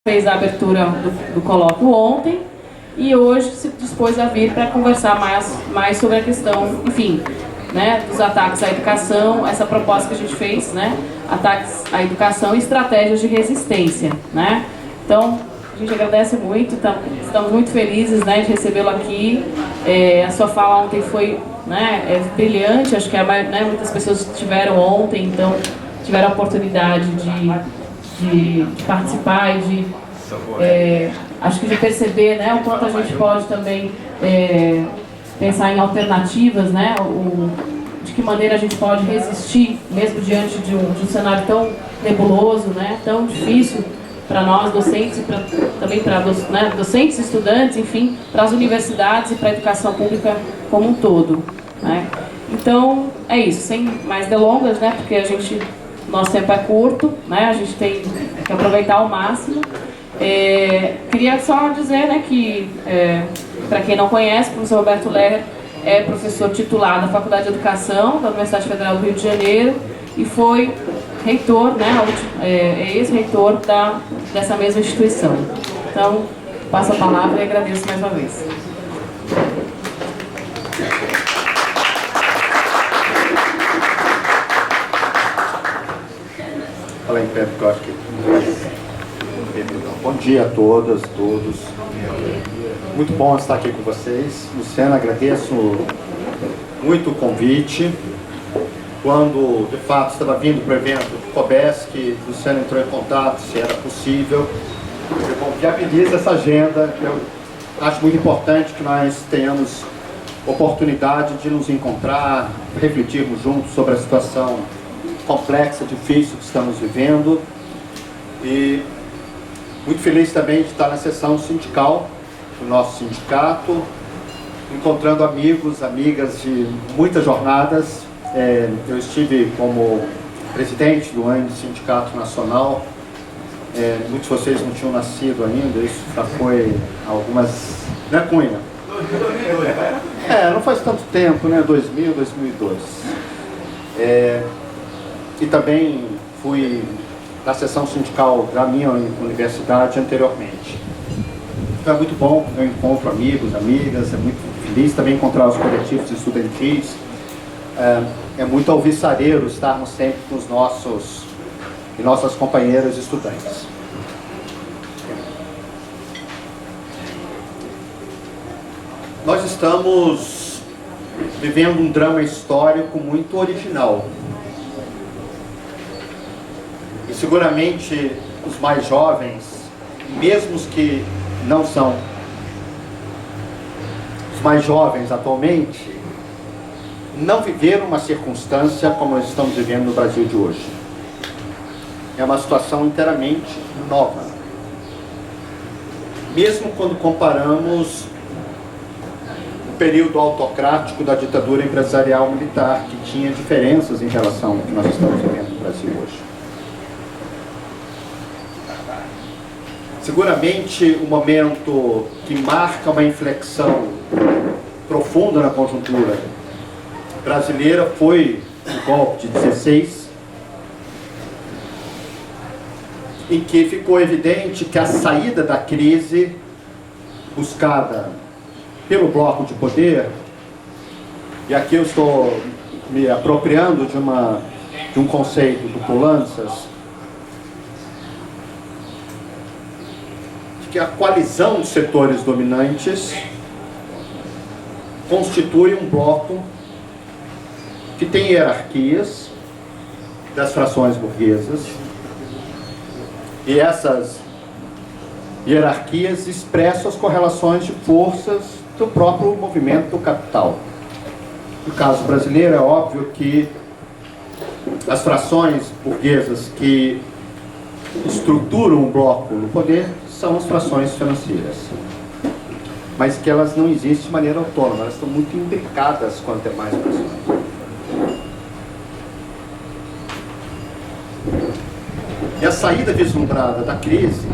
fez a abertura do colóquio ontem e hoje se dispôs a vir para conversar mais sobre a questão, enfim, né, dos ataques à educação, essa proposta que a gente fez, né, ataques à educação e estratégias de resistência, né. Então, a gente agradece muito, estamos muito felizes, né, de recebê-lo aqui. A sua fala ontem foi, né, brilhante, acho que né, muitas pessoas estiveram ontem, então tiveram a oportunidade de participar e de, acho que de perceber, né, o quanto a gente pode também pensar em alternativas, né, de que maneira a gente pode resistir, mesmo diante de um cenário tão nebuloso, né, tão difícil para nós docentes e também para docentes, estudantes, enfim, para as universidades e para a educação pública como um todo, né. Então, é isso, sem mais delongas, né, porque nosso tempo é curto, né, a gente tem que aproveitar ao máximo. Queria só dizer, né, que, para quem não conhece, o professor Roberto Lerrer é professor titular da Faculdade de Educação da Universidade Federal do Rio de Janeiro e foi reitor, né, ex-reitor dessa mesma instituição. Então, passo a palavra e agradeço mais uma vez. Fala em pé, porque eu acho que... Bom dia a todas, todos. Muito bom estar aqui com vocês. Luciana, agradeço muito o convite. Quando, de fato, estava vindo para o evento do COBESC, Luciana entrou em contato se era possível. Bom, viabiliza essa agenda. Eu acho muito importante que nós tenhamos oportunidade de nos encontrar, refletirmos juntos sobre a situação complexa, difícil que estamos vivendo. E muito feliz também de estar na sessão sindical do nosso sindicato, encontrando amigos, amigas de muitas jornadas. Eu estive como presidente do ANDE Sindicato Nacional. Muitos de vocês não tinham nascido ainda, isso já foi algumas... Né, Cunha? Não faz tanto tempo, né? 2000, 2002. E também fui na sessão sindical da minha universidade anteriormente. Então é muito bom, eu encontro amigos, amigas, é muito feliz também encontrar os coletivos estudantis. É muito alvissareiro estarmos sempre com os nossos e nossas companheiras estudantes. Nós estamos vivendo um drama histórico muito original. E seguramente os mais jovens, mesmo os que não são os mais jovens atualmente, não viveram uma circunstância como nós estamos vivendo no Brasil de hoje. É uma situação inteiramente nova. Mesmo quando comparamos o período autocrático da ditadura empresarial militar, que tinha diferenças em relação ao que nós estamos vivendo no Brasil hoje. Seguramente o momento que marca uma inflexão profunda na conjuntura brasileira foi o golpe de 16, em que ficou evidente que a saída da crise buscada pelo bloco de poder, e aqui eu estou me apropriando de um conceito do Poulanças, que a coalizão de setores dominantes constitui um bloco que tem hierarquias das frações burguesas, e essas hierarquias expressam as correlações de forças do próprio movimento do capital. No caso brasileiro, é óbvio que as frações burguesas que estruturam o bloco no poder são as frações financeiras, mas que elas não existem de maneira autônoma, elas estão muito imbricadas com as demais frações. E a saída vislumbrada da crise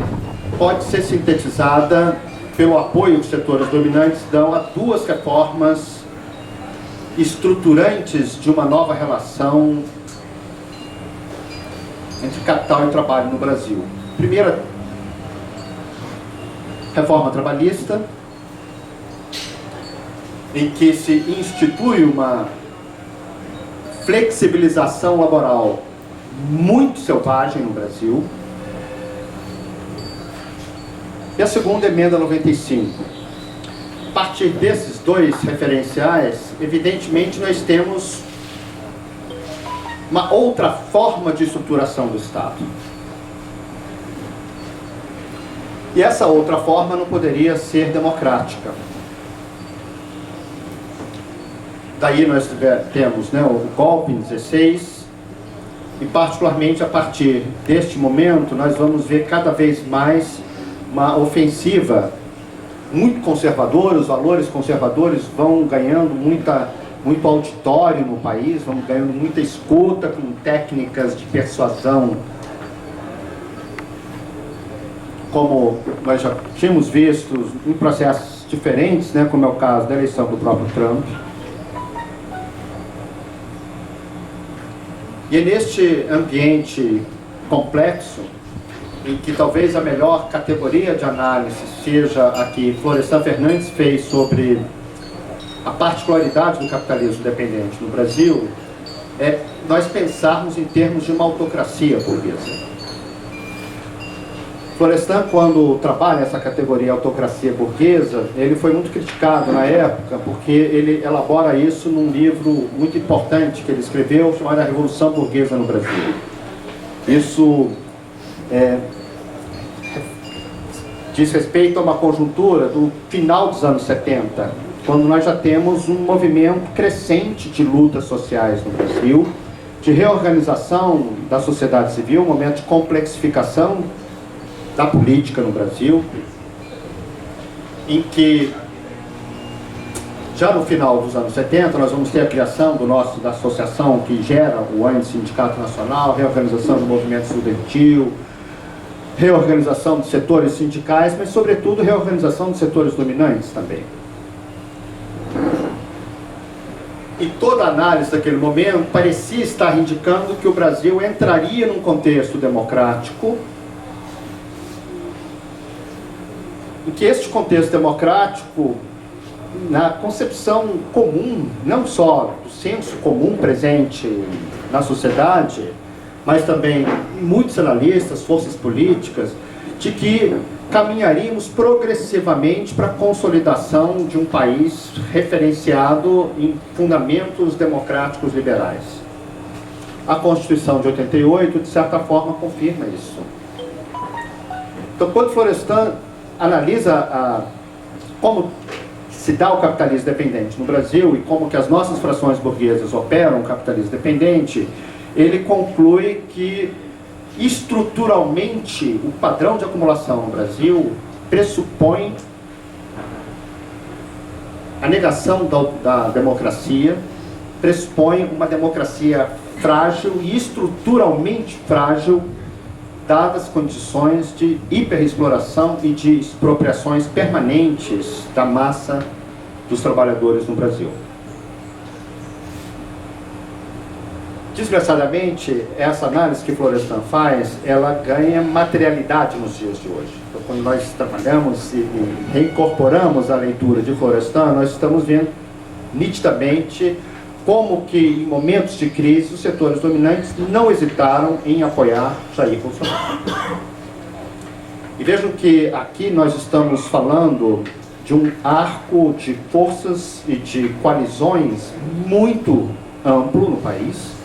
pode ser sintetizada pelo apoio que os setores dominantes dão a duas reformas estruturantes de uma nova relação entre capital e trabalho no Brasil. Primeira reforma trabalhista, em que se institui uma flexibilização laboral muito selvagem no Brasil. E a segunda emenda 95. A partir desses dois referenciais, evidentemente nós temos uma outra forma de estruturação do Estado. E essa outra forma não poderia ser democrática. Daí nós temos, né, o golpe em 16, e particularmente a partir deste momento nós vamos ver cada vez mais uma ofensiva muito conservadora. Os valores conservadores vão ganhando muito auditório no país, vão ganhando muita escuta com técnicas de persuasão, como nós já tínhamos visto em processos diferentes, né, como é o caso da eleição do próprio Trump. E é neste ambiente complexo, em que talvez a melhor categoria de análise seja a que Florestan Fernandes fez sobre a particularidade do capitalismo dependente no Brasil, é nós pensarmos em termos de uma autocracia burguesa. Florestan, quando trabalha essa categoria autocracia burguesa, ele foi muito criticado na época, porque ele elabora isso num livro muito importante que ele escreveu, chamado A Revolução Burguesa no Brasil. Isso diz respeito a uma conjuntura do final dos anos 70, quando nós já temos um movimento crescente de lutas sociais no Brasil, de reorganização da sociedade civil, um momento de complexificação da política no Brasil, em que já no final dos anos 70 nós vamos ter a criação da associação que gera o ANDE Sindicato Nacional, reorganização do movimento estudantil, reorganização dos setores sindicais, mas sobretudo reorganização dos setores dominantes também. E toda a análise daquele momento parecia estar indicando que o Brasil entraria num contexto democrático, em que este contexto democrático, na concepção comum, não só do senso comum presente na sociedade, mas também muitos analistas, forças políticas, de que caminharíamos progressivamente para a consolidação de um país referenciado em fundamentos democráticos liberais. A Constituição de 88, de certa forma, confirma isso. Então, quando Florestan analisa como se dá o capitalismo dependente no Brasil e como que as nossas frações burguesas operam o capitalismo dependente, ele conclui que estruturalmente o padrão de acumulação no Brasil pressupõe a negação da democracia, pressupõe uma democracia frágil e estruturalmente frágil, dadas condições de hiperexploração e de expropriações permanentes da massa dos trabalhadores no Brasil. Desgraçadamente, essa análise que Florestan faz, ela ganha materialidade nos dias de hoje. Então, quando nós trabalhamos e reincorporamos a leitura de Florestan, nós estamos vendo nitidamente como que, em momentos de crise, os setores dominantes não hesitaram em apoiar Jair Bolsonaro. E vejam que aqui nós estamos falando de um arco de forças e de coalizões muito amplo no país,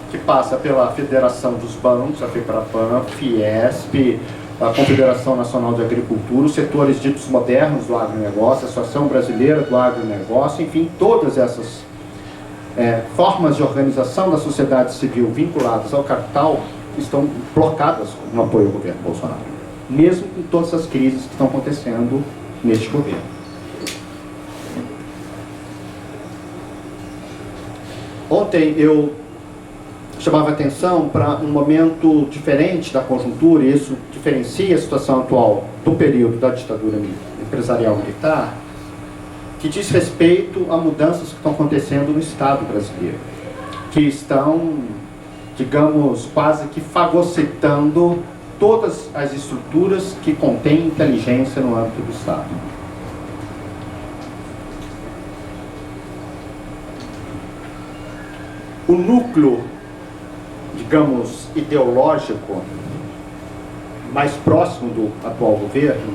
que passa pela Federação dos Bancos, a FEPRABAN, Fiesp, a Confederação Nacional de Agricultura, os setores ditos modernos do agronegócio, a Associação Brasileira do Agronegócio, enfim, todas essas formas de organização da sociedade civil vinculadas ao capital estão blocadas no apoio ao governo Bolsonaro, mesmo com todas as crises que estão acontecendo neste governo. Ontem eu chamava atenção para um momento diferente da conjuntura, e isso diferencia a situação atual do período da ditadura empresarial militar, que diz respeito a mudanças que estão acontecendo no Estado brasileiro, que estão, digamos, quase que fagocitando todas as estruturas que contêm inteligência no âmbito do Estado. O núcleo, digamos, ideológico mais próximo do atual governo,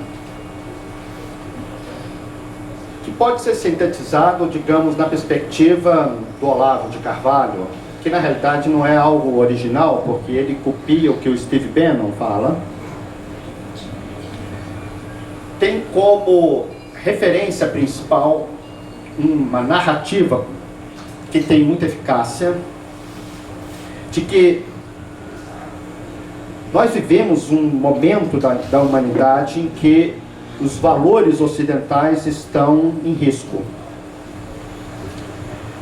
que pode ser sintetizado, digamos, na perspectiva do Olavo de Carvalho, que na realidade não é algo original, porque ele copia o que o Steve Bannon fala, tem como referência principal uma narrativa que tem muita eficácia, de que nós vivemos um momento da humanidade em que os valores ocidentais estão em risco.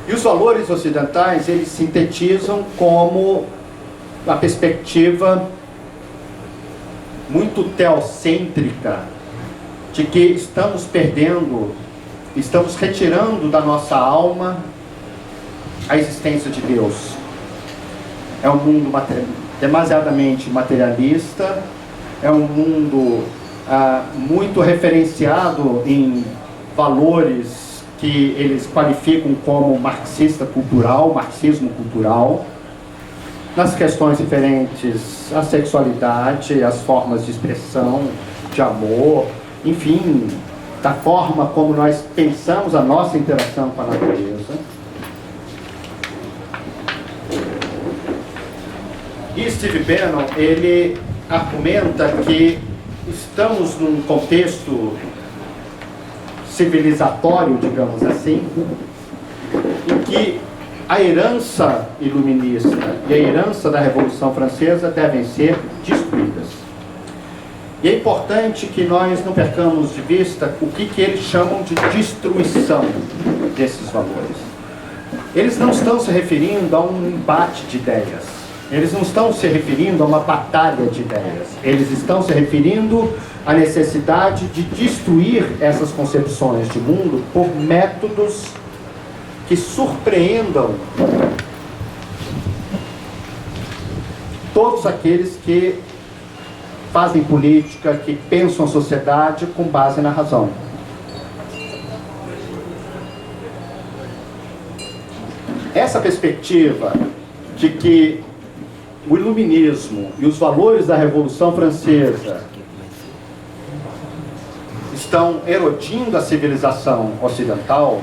E os valores ocidentais, eles sintetizam como a perspectiva muito teocêntrica de que estamos perdendo, estamos retirando da nossa alma a existência de Deus. É um mundo demasiadamente materialista, é um mundo muito referenciado em valores que eles qualificam como marxismo cultural, nas questões diferentes, a sexualidade, as formas de expressão, de amor, enfim, da forma como nós pensamos a nossa interação com a natureza. E Steve Bannon, ele argumenta que estamos num contexto civilizatório, digamos assim, em que a herança iluminista e a herança da Revolução Francesa devem ser destruídas. E é importante que nós não percamos de vista o que eles chamam de destruição desses valores. Eles não estão se referindo a um embate de ideias. Eles não estão se referindo a uma batalha de ideias. Eles estão se referindo à necessidade de destruir essas concepções de mundo por métodos que surpreendam todos aqueles que fazem política, que pensam a sociedade com base na razão. Essa perspectiva de que o iluminismo e os valores da Revolução Francesa estão erodindo a civilização ocidental,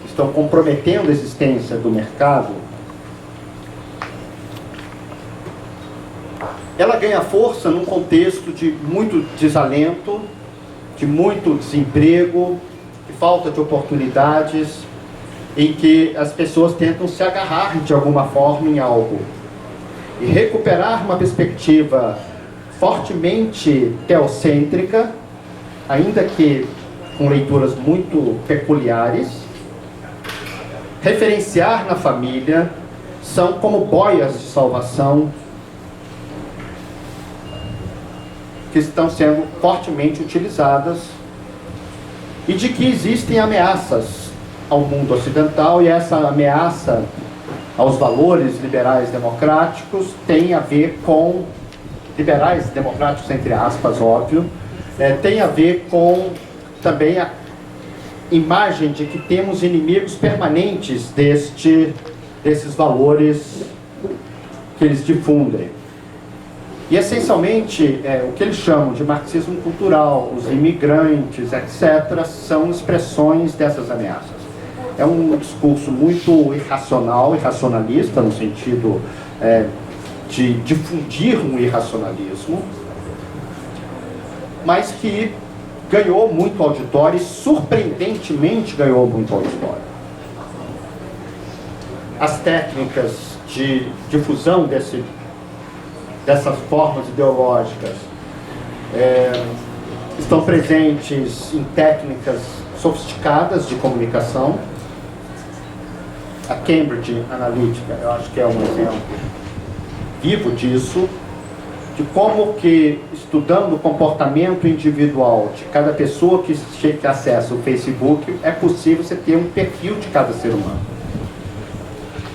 estão comprometendo a existência do mercado, ela ganha força num contexto de muito desalento, de muito desemprego, de falta de oportunidades, em que as pessoas tentam se agarrar de alguma forma em algo. E recuperar uma perspectiva fortemente teocêntrica, ainda que com leituras muito peculiares, referenciar na família, são como boias de salvação que estão sendo fortemente utilizadas, e de que existem ameaças ao mundo ocidental, e essa ameaça aos valores liberais democráticos tem a ver com, liberais democráticos entre aspas, óbvio, tem a ver com também a imagem de que temos inimigos permanentes desses valores que eles difundem. E essencialmente o que eles chamam de marxismo cultural, os imigrantes, etc., são expressões dessas ameaças. É um discurso muito irracionalista, no sentido de difundir um irracionalismo, mas que ganhou muito auditório e surpreendentemente ganhou muito auditório. As técnicas de difusão dessas formas ideológicas estão presentes em técnicas sofisticadas de comunicação. A Cambridge Analytica, eu acho que é um exemplo vivo disso, de como que, estudando o comportamento individual de cada pessoa que acessa o Facebook, é possível você ter um perfil de cada ser humano.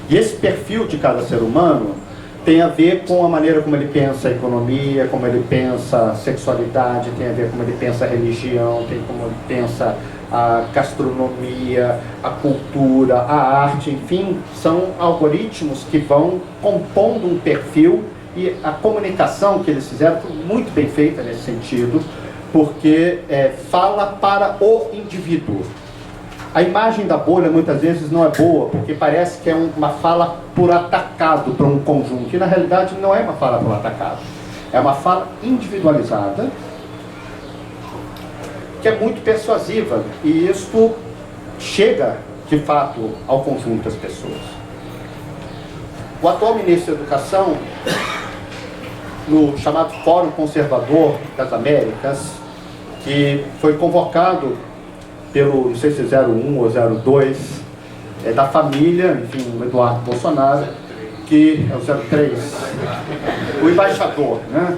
E esse perfil de cada ser humano tem a ver com a maneira como ele pensa a economia, como ele pensa a sexualidade, tem a ver como ele pensa a religião, tem como ele pensa a gastronomia, a cultura, a arte, enfim, são algoritmos que vão compondo um perfil, e a comunicação que eles fizeram foi muito bem feita nesse sentido, porque fala para o indivíduo. A imagem da bolha muitas vezes não é boa, porque parece que é uma fala por atacado para um conjunto, e na realidade não é uma fala por atacado, é uma fala individualizada, que é muito persuasiva, e isso chega, de fato, ao conjunto das pessoas. O atual ministro da Educação, no chamado Fórum Conservador das Américas, que foi convocado pelo, não sei se 01 ou 02, da família, enfim, o Eduardo Bolsonaro, que é o 03, o embaixador, né?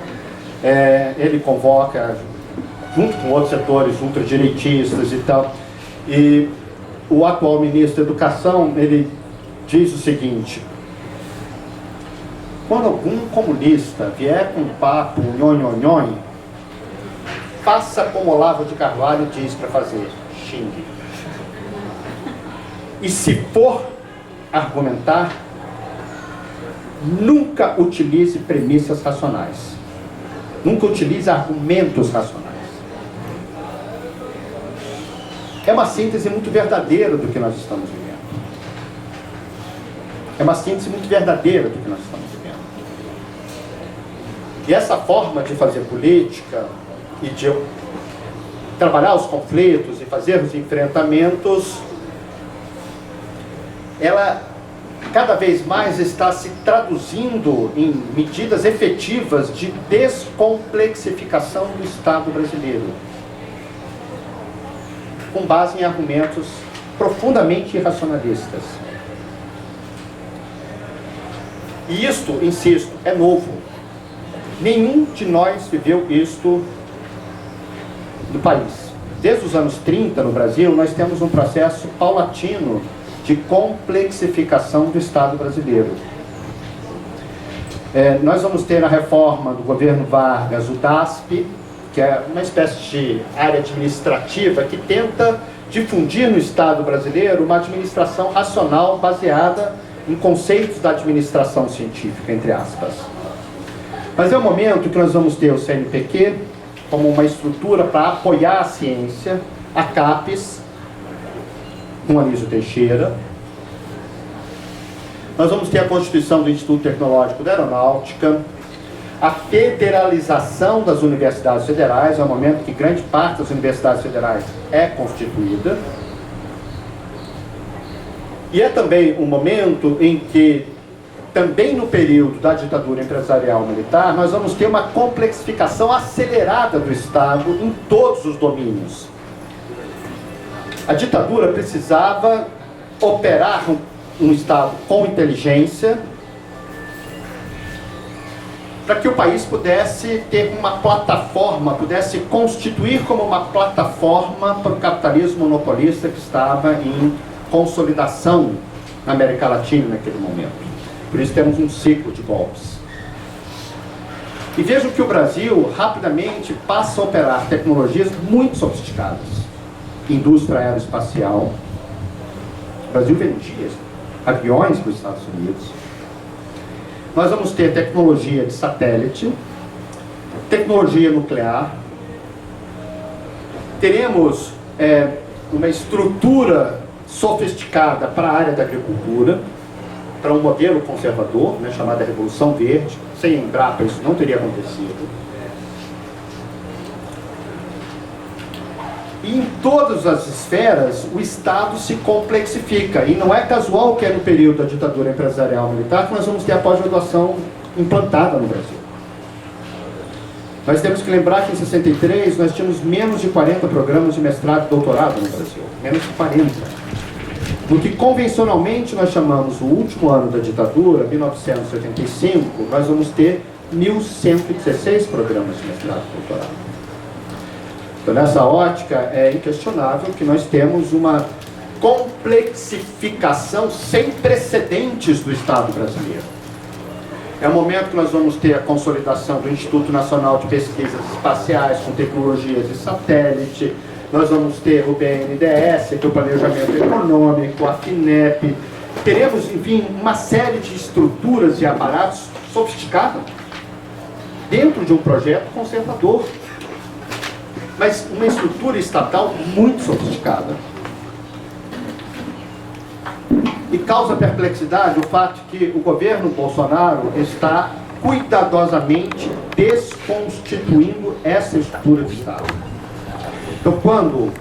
Ele convoca, junto com outros setores ultradireitistas e tal, e o atual ministro da Educação, ele diz o seguinte: quando algum comunista vier com um papo nhonhonhon, faça como Olavo de Carvalho diz para fazer, xingue. E se for argumentar, nunca utilize premissas racionais. Nunca utilize argumentos racionais. É uma síntese muito verdadeira do que nós estamos vivendo. É uma síntese muito verdadeira do que nós estamos vivendo. E essa forma de fazer política e de trabalhar os conflitos e fazer os enfrentamentos, ela cada vez mais está se traduzindo em medidas efetivas de descomplexificação do Estado brasileiro, com base em argumentos profundamente irracionalistas. E isto, insisto, é novo. Nenhum de nós viveu isto no país. Desde os anos 30 no Brasil, nós temos um processo paulatino de complexificação do Estado brasileiro. Nós vamos ter na reforma do governo Vargas o DASP, que é uma espécie de área administrativa que tenta difundir no Estado brasileiro uma administração racional baseada em conceitos da administração científica, entre aspas. Mas é o momento que nós vamos ter o CNPq como uma estrutura para apoiar a ciência, a CAPES, com Anísio Teixeira. Nós vamos ter a constituição do Instituto Tecnológico da Aeronáutica, a federalização das universidades federais, é o momento que grande parte das universidades federais é constituída. E é também um momento em que, também no período da ditadura empresarial militar, nós vamos ter uma complexificação acelerada do Estado em todos os domínios. A ditadura precisava operar um Estado com inteligência para que o país pudesse ter uma plataforma, pudesse constituir como uma plataforma para o capitalismo monopolista que estava em consolidação na América Latina naquele momento. Por isso temos um ciclo de golpes. E vejam que o Brasil rapidamente passa a operar tecnologias muito sofisticadas. Indústria aeroespacial. O Brasil vendia aviões para os Estados Unidos. Nós vamos ter tecnologia de satélite, tecnologia nuclear. Teremos uma estrutura sofisticada para a área da agricultura, para um modelo conservador, né, chamada Revolução Verde. Sem Embrapa isso não teria acontecido. E em todas as esferas, o Estado se complexifica. E não é casual que é no período da ditadura empresarial militar que nós vamos ter a pós-graduação implantada no Brasil. Nós temos que lembrar que em 63 nós tínhamos menos de 40 programas de mestrado e doutorado no Brasil. Menos de 40. No que convencionalmente nós chamamos o último ano da ditadura, 1985, nós vamos ter 1.116 programas de mestrado e doutorado. Então, nessa ótica, é inquestionável que nós temos uma complexificação sem precedentes do Estado brasileiro. É o momento que nós vamos ter a consolidação do Instituto Nacional de Pesquisas Espaciais com tecnologias de satélite, nós vamos ter o BNDES, que é o Planejamento Econômico, a FINEP, teremos, enfim, uma série de estruturas e aparatos sofisticados dentro de um projeto conservador, mas uma estrutura estatal muito sofisticada. E causa perplexidade o fato de que o governo Bolsonaro está cuidadosamente desconstituindo essa estrutura de Estado. Então, quando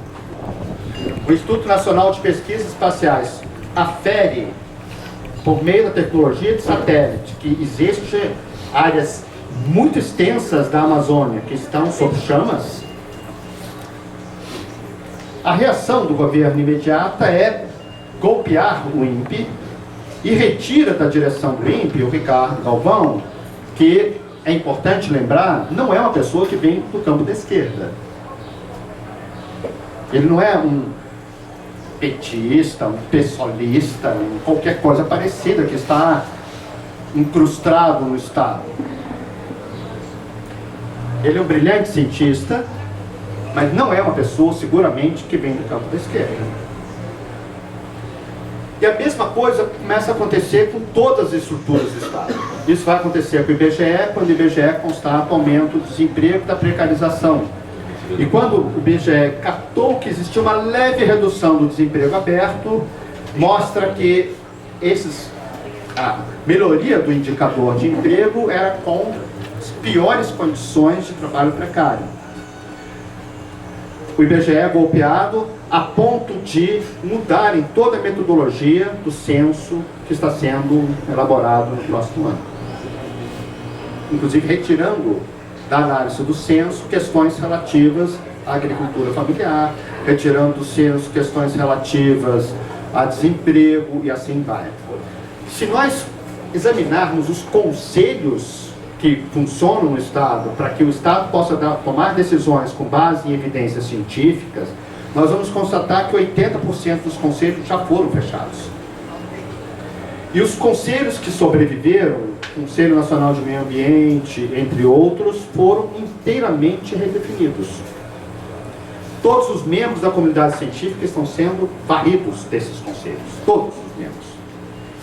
o Instituto Nacional de Pesquisas Espaciais afere, por meio da tecnologia de satélite, que existe áreas muito extensas da Amazônia que estão sob chamas, a reação do governo imediata é golpear o INPE e retira da direção do INPE o Ricardo Galvão, que, é importante lembrar, não é uma pessoa que vem do campo da esquerda. Ele não é um petista, um pessoalista, qualquer coisa parecida que está incrustado no Estado. Ele é um brilhante cientista, mas não é uma pessoa, seguramente, que vem do campo da esquerda. E a mesma coisa começa a acontecer com todas as estruturas do Estado. Isso vai acontecer com o IBGE, quando o IBGE constata o aumento do desemprego e da precarização. E quando o IBGE captou que existia uma leve redução do desemprego aberto, mostra que a melhoria do indicador de emprego era com as piores condições de trabalho precário. O IBGE é golpeado a ponto de mudarem toda a metodologia do censo que está sendo elaborado no próximo ano. Inclusive retirando da análise do censo questões relativas à agricultura familiar, retirando do censo questões relativas a desemprego e assim vai. Se nós examinarmos os conselhos que funcionam no Estado, para que o Estado possa tomar decisões com base em evidências científicas, nós vamos constatar que 80% dos conselhos já foram fechados. E os conselhos que sobreviveram, Conselho Nacional de Meio Ambiente, entre outros, foram inteiramente redefinidos. Todos os membros da comunidade científica estão sendo varridos desses conselhos. Todos os membros.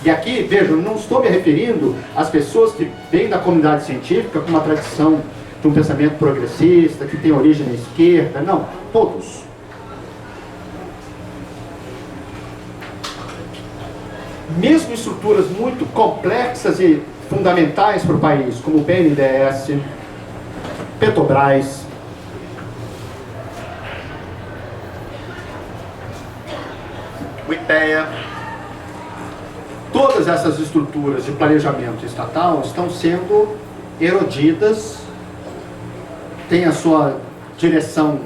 E aqui, vejam, não estou me referindo às pessoas que vêm da comunidade científica com uma tradição de um pensamento progressista, que tem origem na esquerda. Não, todos. Mesmo estruturas muito complexas e fundamentais para o país, como o BNDES, Petrobras, o IPEA, todas essas estruturas de planejamento estatal estão sendo erodidas, têm a sua direção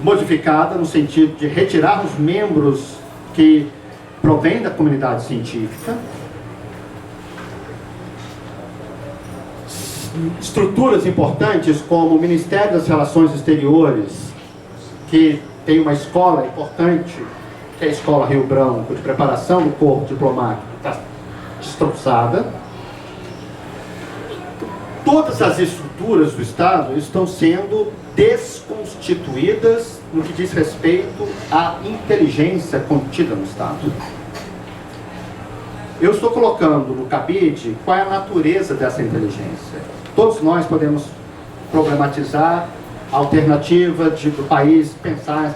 modificada no sentido de retirar os membros que provém da comunidade científica. Estruturas importantes como o Ministério das Relações Exteriores, que tem uma escola importante, que é a Escola Rio Branco, de preparação do corpo diplomático, está destroçada. Todas as estruturas do Estado estão sendo desconstituídas no que diz respeito à inteligência contida no Estado. Eu estou colocando no cabide qual é a natureza dessa inteligência. Todos nós podemos problematizar a alternativa do país pensar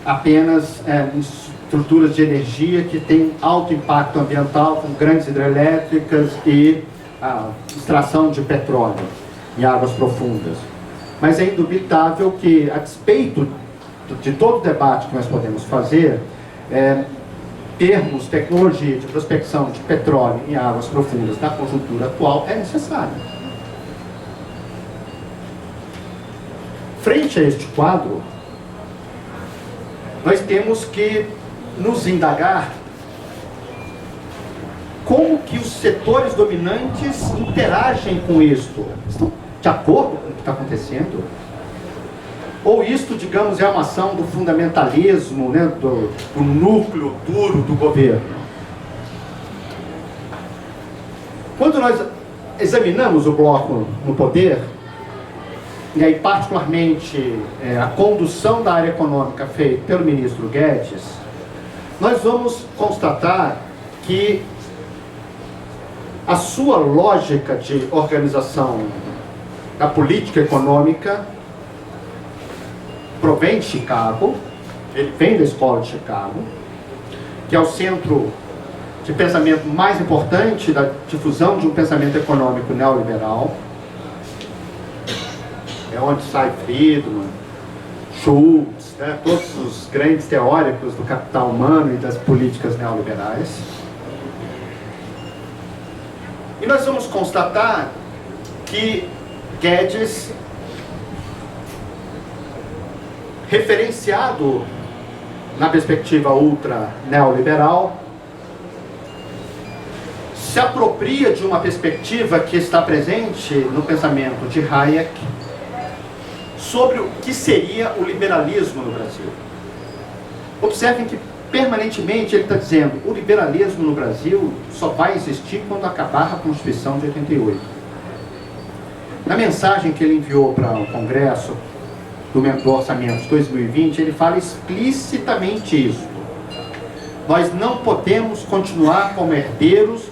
apenas em estruturas de energia que têm alto impacto ambiental, com grandes hidrelétricas e a extração de petróleo em águas profundas. Mas é indubitável que, a despeito de todo o debate que nós podemos fazer, termos tecnologia de prospecção de petróleo em águas profundas na conjuntura atual é necessário. Frente a este quadro, nós temos que nos indagar como que os setores dominantes interagem com isto. Estão de acordo com o que está acontecendo? Ou isto, digamos, é uma ação do fundamentalismo, né, do núcleo duro do governo? Quando nós examinamos o bloco no poder, e aí particularmente a condução da área econômica feita pelo ministro Guedes, nós vamos constatar que a sua lógica de organização da política econômica provém de Chicago, ele vem da escola de Chicago, que é o centro de pensamento mais importante da difusão de um pensamento econômico neoliberal. É onde sai Friedman, Schultz, né, todos os grandes teóricos do capital humano e das políticas neoliberais. E nós vamos constatar que Guedes, referenciado na perspectiva ultra neoliberal, se apropria de uma perspectiva que está presente no pensamento de Hayek sobre o que seria o liberalismo no Brasil. Observem que permanentemente ele está dizendo o liberalismo no Brasil só vai existir quando acabar a Constituição de 88. Na mensagem que ele enviou para o Congresso do Orçamento de 2020, ele fala explicitamente isso. Nós não podemos continuar como herdeiros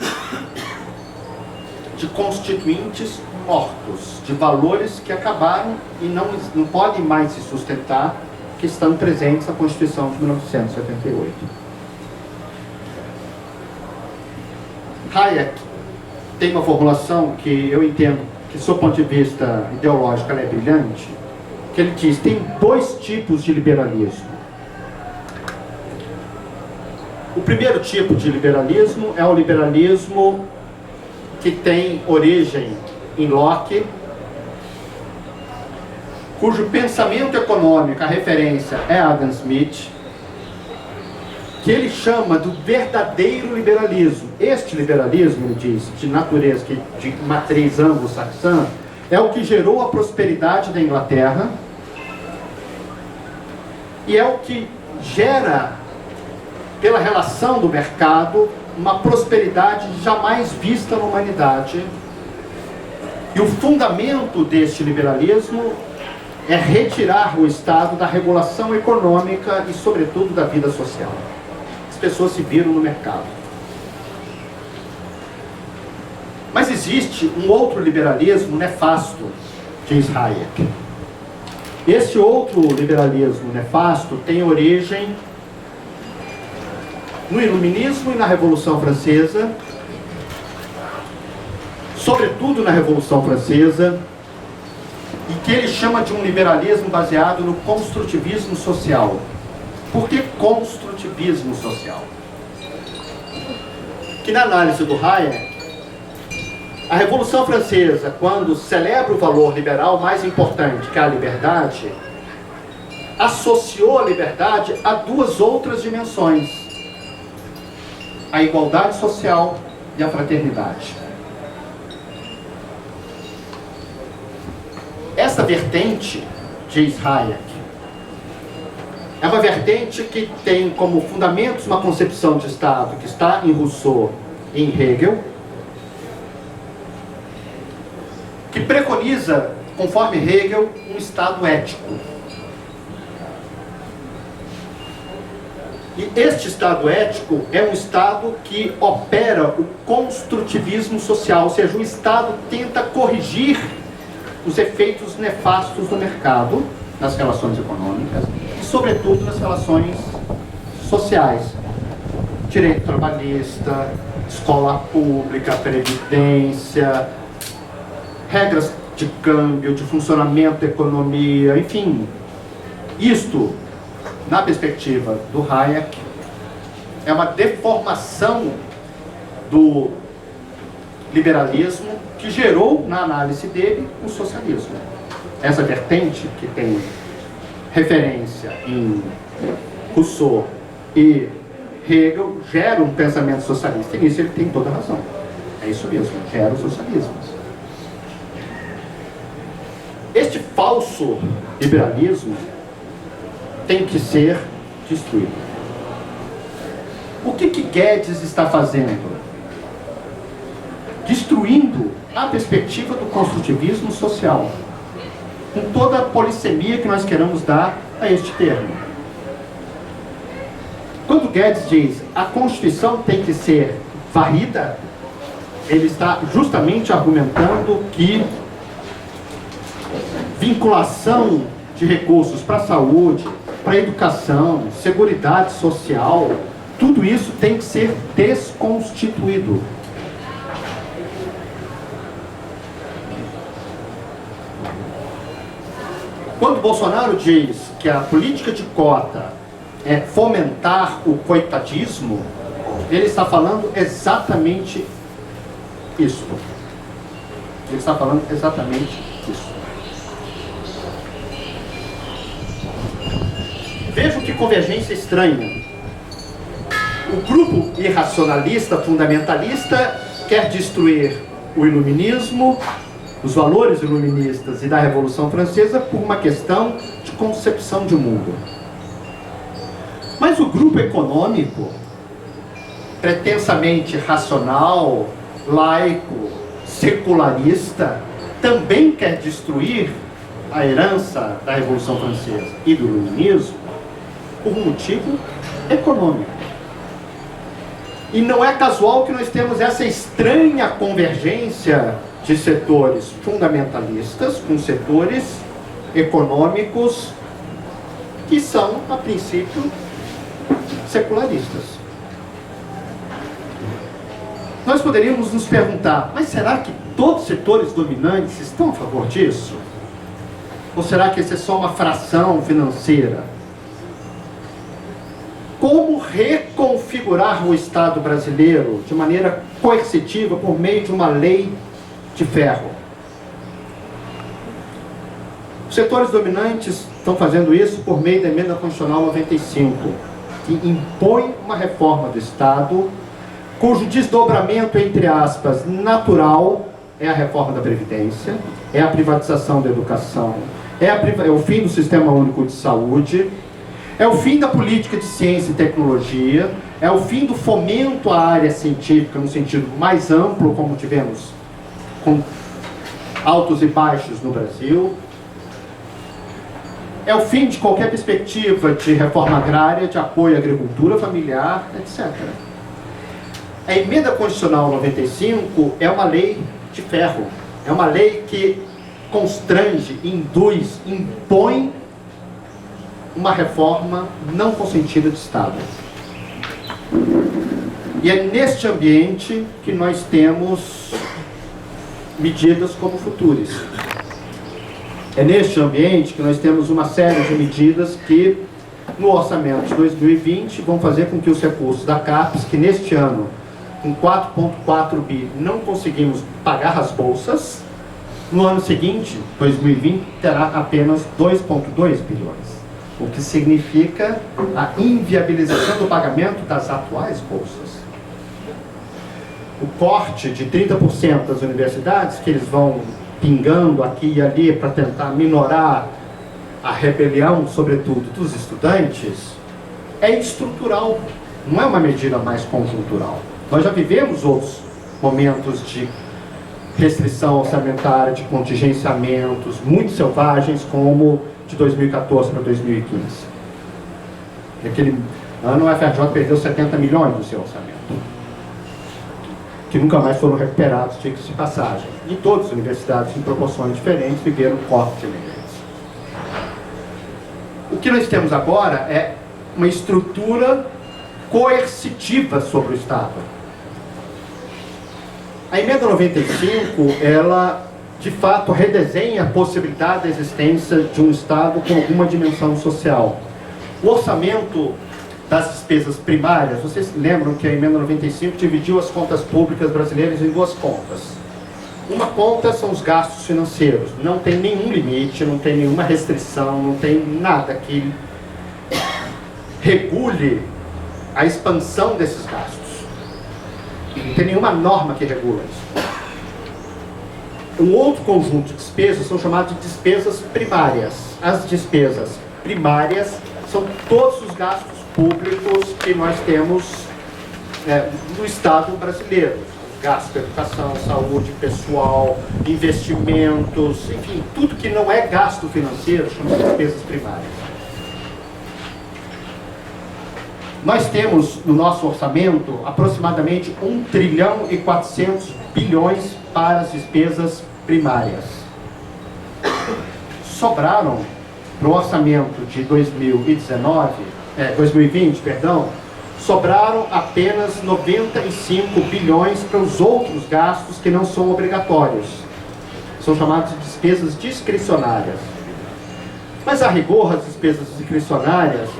de constituintes mortos, de valores que acabaram e não podem mais se sustentar, que estão presentes na Constituição de 1978. Hayek tem uma formulação que eu entendo que, do seu ponto de vista ideológico, ela é brilhante, que ele diz, tem dois tipos de liberalismo. O primeiro tipo de liberalismo é o liberalismo que tem origem em Locke, cujo pensamento econômico, a referência é Adam Smith, que ele chama do verdadeiro liberalismo. Este liberalismo, ele diz, de natureza, de matriz anglo-saxã, é o que gerou a prosperidade da Inglaterra e é o que gera, pela relação do mercado, uma prosperidade jamais vista na humanidade. E o fundamento deste liberalismo é retirar o Estado da regulação econômica e, sobretudo, da vida social. As pessoas se viram no mercado. Mas existe um outro liberalismo nefasto, diz Hayek. Esse outro liberalismo nefasto tem origem no Iluminismo e na Revolução Francesa, sobretudo na Revolução Francesa, e que ele chama de um liberalismo baseado no construtivismo social. Por que construtivismo social? Que na análise do Hayek, a Revolução Francesa, quando celebra o valor liberal mais importante, que é a liberdade, associou a liberdade a duas outras dimensões: a igualdade social e a fraternidade. Essa vertente, diz Hayek, é uma vertente que tem como fundamentos uma concepção de Estado que está em Rousseau e em Hegel, que preconiza, conforme Hegel, um Estado ético. E este Estado ético é um Estado que opera o construtivismo social, ou seja, o Estado tenta corrigir os efeitos nefastos do mercado nas relações econômicas e, sobretudo, nas relações sociais. Direito trabalhista, escola pública, previdência, regras de câmbio, de funcionamento da economia, enfim. Isto, na perspectiva do Hayek, é uma deformação do liberalismo que gerou, na análise dele, o socialismo. Essa vertente, que tem referência em Rousseau e Hegel, gera um pensamento socialista. E nisso ele tem toda a razão. É isso mesmo, gera o socialismo. Este falso liberalismo tem que ser destruído. O que Guedes está fazendo? destruindo a perspectiva do construtivismo social, com toda a polissemia que nós queremos dar a este termo. Quando Guedes diz a Constituição tem que ser varrida, ele está justamente argumentando que vinculação de recursos para a saúde, para a educação, seguridade social, tudo isso tem que ser desconstituído. Quando Bolsonaro diz que a política de cota é fomentar o coitadismo, ele está falando exatamente isso. Ele está falando exatamente isso. Veja que convergência estranha. O grupo irracionalista, fundamentalista, quer destruir o iluminismo, os valores iluministas e da Revolução Francesa por uma questão de concepção de mundo. Mas o grupo econômico, pretensamente racional, laico, secularista, também quer destruir a herança da Revolução Francesa e do iluminismo por um motivo econômico. E não é casual que nós temos essa estranha convergência de setores fundamentalistas com setores econômicos que são, a princípio, secularistas. Nós poderíamos nos perguntar, mas será que todos os setores dominantes estão a favor disso? Ou será que isso é só uma fração financeira? Como reconfigurar o Estado brasileiro de maneira coercitiva por meio de uma lei de ferro? Os setores dominantes estão fazendo isso por meio da Emenda Constitucional 95, que impõe uma reforma do Estado, cujo desdobramento, entre aspas, natural, é a reforma da Previdência, é a privatização da educação, é o fim do Sistema Único de Saúde, é o fim da política de ciência e tecnologia, é o fim do fomento à área científica no sentido mais amplo, como tivemos com altos e baixos no Brasil, é o fim de qualquer perspectiva de reforma agrária, de apoio à agricultura familiar, etc. A Emenda Constitucional 95 é uma lei de ferro, é uma lei que constrange, induz, impõe uma reforma não consentida de Estado. E é neste ambiente que nós temos medidas como Futures. É neste ambiente que nós temos uma série de medidas que, no orçamento de 2020, vão fazer com que os recursos da CAPES, que neste ano, com 4,4 bi, não conseguimos pagar as bolsas, no ano seguinte, 2020, terá apenas 2,2 bilhões. O que significa a inviabilização do pagamento das atuais bolsas. O corte de 30% das universidades, que eles vão pingando aqui e ali para tentar minorar a rebelião, sobretudo dos estudantes, é estrutural, não é uma medida mais conjuntural. Nós já vivemos outros momentos de restrição orçamentária, de contingenciamentos muito selvagens, como de 2014 para 2015. Naquele ano o FRJ perdeu 70 milhões do seu orçamento, que nunca mais foram recuperados, diga-se de passagem. E todas as universidades, em proporções diferentes, viveram cortes semelhantes. O que nós temos agora é uma estrutura coercitiva sobre o Estado. A Emenda 95, ela, de fato, redesenha a possibilidade da existência de um Estado com alguma dimensão social. O orçamento das despesas primárias, vocês lembram que a Emenda 95 dividiu as contas públicas brasileiras em duas contas. Uma conta são os gastos financeiros, não tem nenhum limite, não tem nenhuma restrição, não tem nada que regule a expansão desses gastos. Não tem nenhuma norma que regula isso. Um outro conjunto de despesas são chamadas de despesas primárias. As despesas primárias são todos os gastos públicos que nós temos no Estado brasileiro. gastos com educação, saúde, pessoal, investimentos, enfim, tudo que não é gasto financeiro chama despesas primárias. Nós temos no nosso orçamento aproximadamente 1 trilhão e 400 bilhões para as despesas primárias. Sobraram para o orçamento de 2020, sobraram apenas 95 bilhões para os outros gastos que não são obrigatórios. São chamados de despesas discricionárias. Mas, a rigor, as despesas discricionárias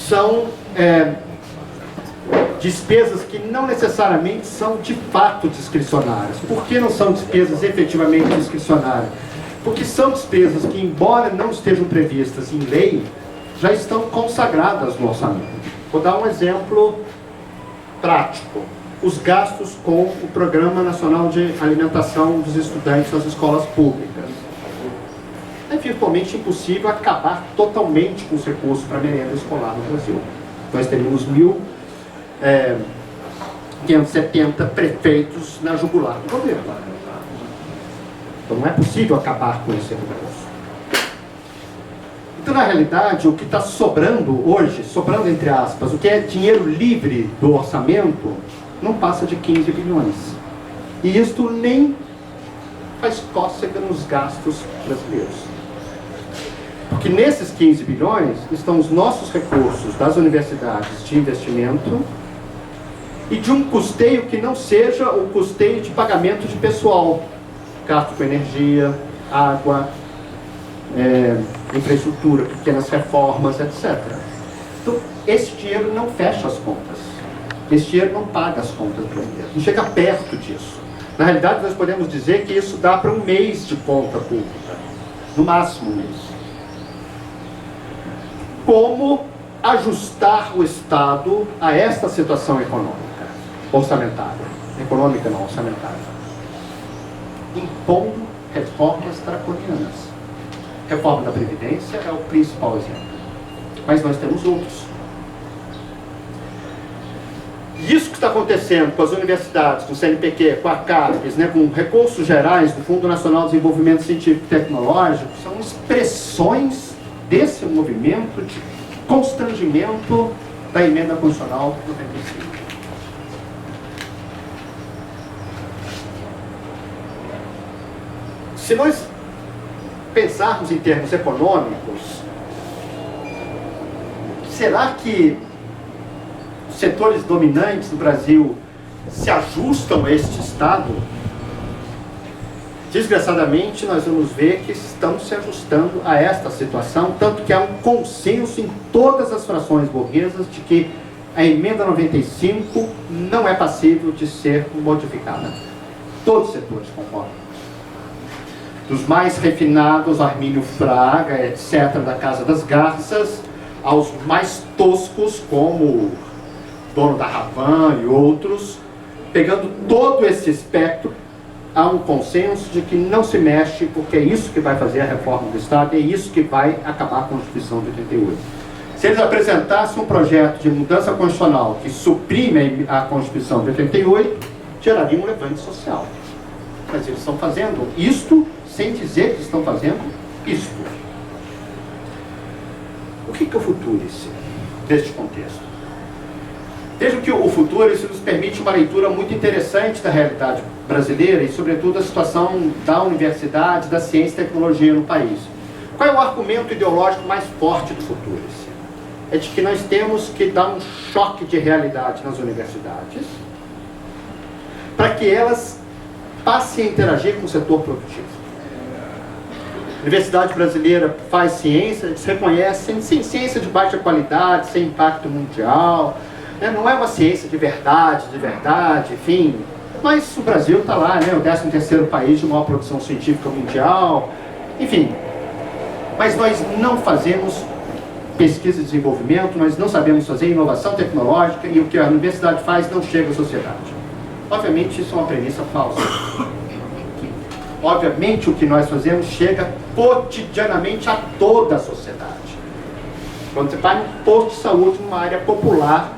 são despesas que não necessariamente são de fato discricionárias. Por que não são despesas efetivamente discricionárias? Porque são despesas que, embora não estejam previstas em lei, já estão consagradas no orçamento. Vou dar um exemplo prático. Os gastos com o Programa Nacional de Alimentação dos Estudantes das escolas públicas. É virtualmente impossível acabar totalmente com os recursos para a merenda escolar no Brasil. Nós temos 1.570 prefeitos na jugular do governo. Então não é possível acabar com esse recurso. Então, na realidade, o que está sobrando hoje, sobrando entre aspas, o que é dinheiro livre do orçamento, não passa de 15 bilhões. E isto nem faz cócega nos gastos brasileiros. Porque nesses 15 bilhões estão os nossos recursos das universidades de investimento e de um custeio que não seja o custeio de pagamento de pessoal, gasto com energia, água, infraestrutura, pequenas reformas, etc. Então, esse dinheiro não fecha as contas. Esse dinheiro não paga as contas brasileiras. Não chega perto disso. Na realidade, nós podemos dizer que isso dá para um mês de conta pública. No máximo um mês. Como ajustar o Estado a esta situação econômica, orçamentária? Econômica não, orçamentária. Impondo reformas draconianas. Reforma da Previdência é o principal exemplo. Mas nós temos outros. E isso que está acontecendo com as universidades, com o CNPq, com a CAPES, com recursos gerais do Fundo Nacional de Desenvolvimento Científico e Tecnológico, são expressões desse movimento de constrangimento da emenda constitucional 95. Se nós pensarmos em termos econômicos, será que os setores dominantes do Brasil se ajustam a este Estado? Desgraçadamente, nós vamos ver que estão se ajustando a esta situação, tanto que há um consenso em todas as frações burguesas de que a emenda 95 não é passível de ser modificada. Todos os setores concordam. Dos mais refinados, Armínio Fraga, etc., da Casa das Garças, aos mais toscos, como o dono da Ravan e outros, pegando todo esse espectro, há um consenso de que não se mexe, porque é isso que vai fazer a reforma do Estado, é isso que vai acabar a Constituição de 88. Se eles apresentassem um projeto de mudança constitucional que suprime a Constituição de 88, geraria um levante social. Mas eles estão fazendo isto sem dizer que estão fazendo isto. O que é o Futurice deste contexto? Veja que o Futurice nos permite uma leitura muito interessante da realidade brasileira e, sobretudo, a situação da universidade, da ciência e tecnologia no país. Qual é o argumento ideológico mais forte do Futurice? É de que nós temos que dar um choque de realidade nas universidades para que elas passem a interagir com o setor produtivo. A Universidade Brasileira faz ciência, eles reconhecem, sim, ciência de baixa qualidade, sem impacto mundial, não é uma ciência de verdade, enfim, mas o Brasil está lá, o 13º país de maior produção científica mundial, enfim. Mas nós não fazemos pesquisa e desenvolvimento, nós não sabemos fazer inovação tecnológica e o que a universidade faz não chega à sociedade. Obviamente isso é uma premissa falsa. Obviamente o que nós fazemos chega cotidianamente a toda a sociedade. Quando você vai num posto de saúde, numa área popular,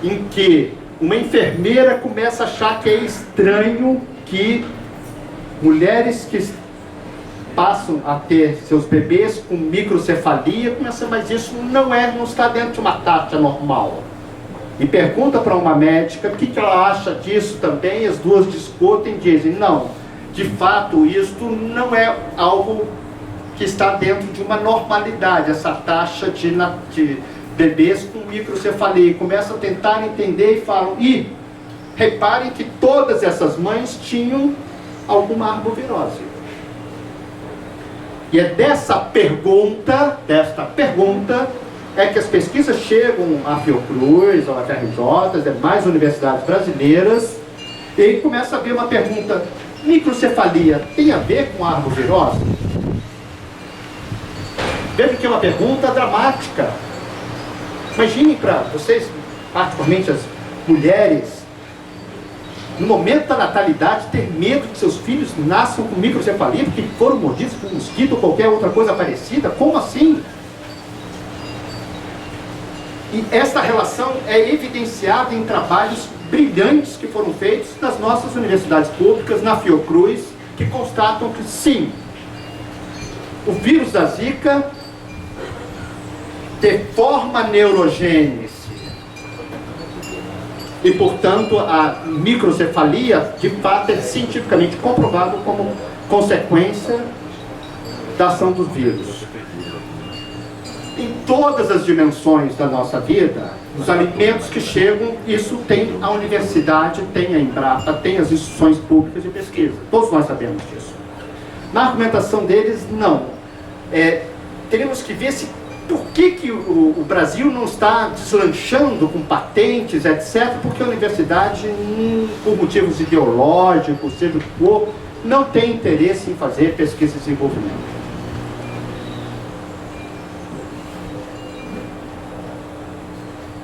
em que uma enfermeira começa a achar que é estranho que mulheres que passam a ter seus bebês com microcefalia, mas isso não está dentro de uma taxa normal. E pergunta para uma médica o que ela acha disso também, as duas discutem e dizem, não, de fato, isto não é algo que está dentro de uma normalidade, essa taxa de bebês com microcefalia. E começam a tentar entender e falam, reparem que todas essas mães tinham alguma arbovirose. E é desta pergunta, é que as pesquisas chegam à Fiocruz, ao FRJ, demais universidades brasileiras, e aí começa a haver uma pergunta, microcefalia tem a ver com a arbovirose? Veja que é uma pergunta dramática. Imagine para vocês, particularmente as mulheres, no momento da natalidade, ter medo que seus filhos nasçam com microcefalia porque foram mordidos por um mosquito ou qualquer outra coisa parecida? Como assim? E essa relação é evidenciada em trabalhos brilhantes que foram feitos nas nossas universidades públicas, na Fiocruz, que constatam que sim, o vírus da Zika deforma a neurogênese e, portanto, a microcefalia, de fato, é cientificamente comprovado como consequência da ação dos vírus. Em todas as dimensões da nossa vida, os alimentos que chegam, isso tem a universidade, tem a Embrapa, tem as instituições públicas de pesquisa. Todos nós sabemos disso. Na argumentação deles, não. Teremos que ver por que o Brasil não está deslanchando com patentes, etc., porque a universidade, por motivos ideológicos, seja o que for, não tem interesse em fazer pesquisa e desenvolvimento.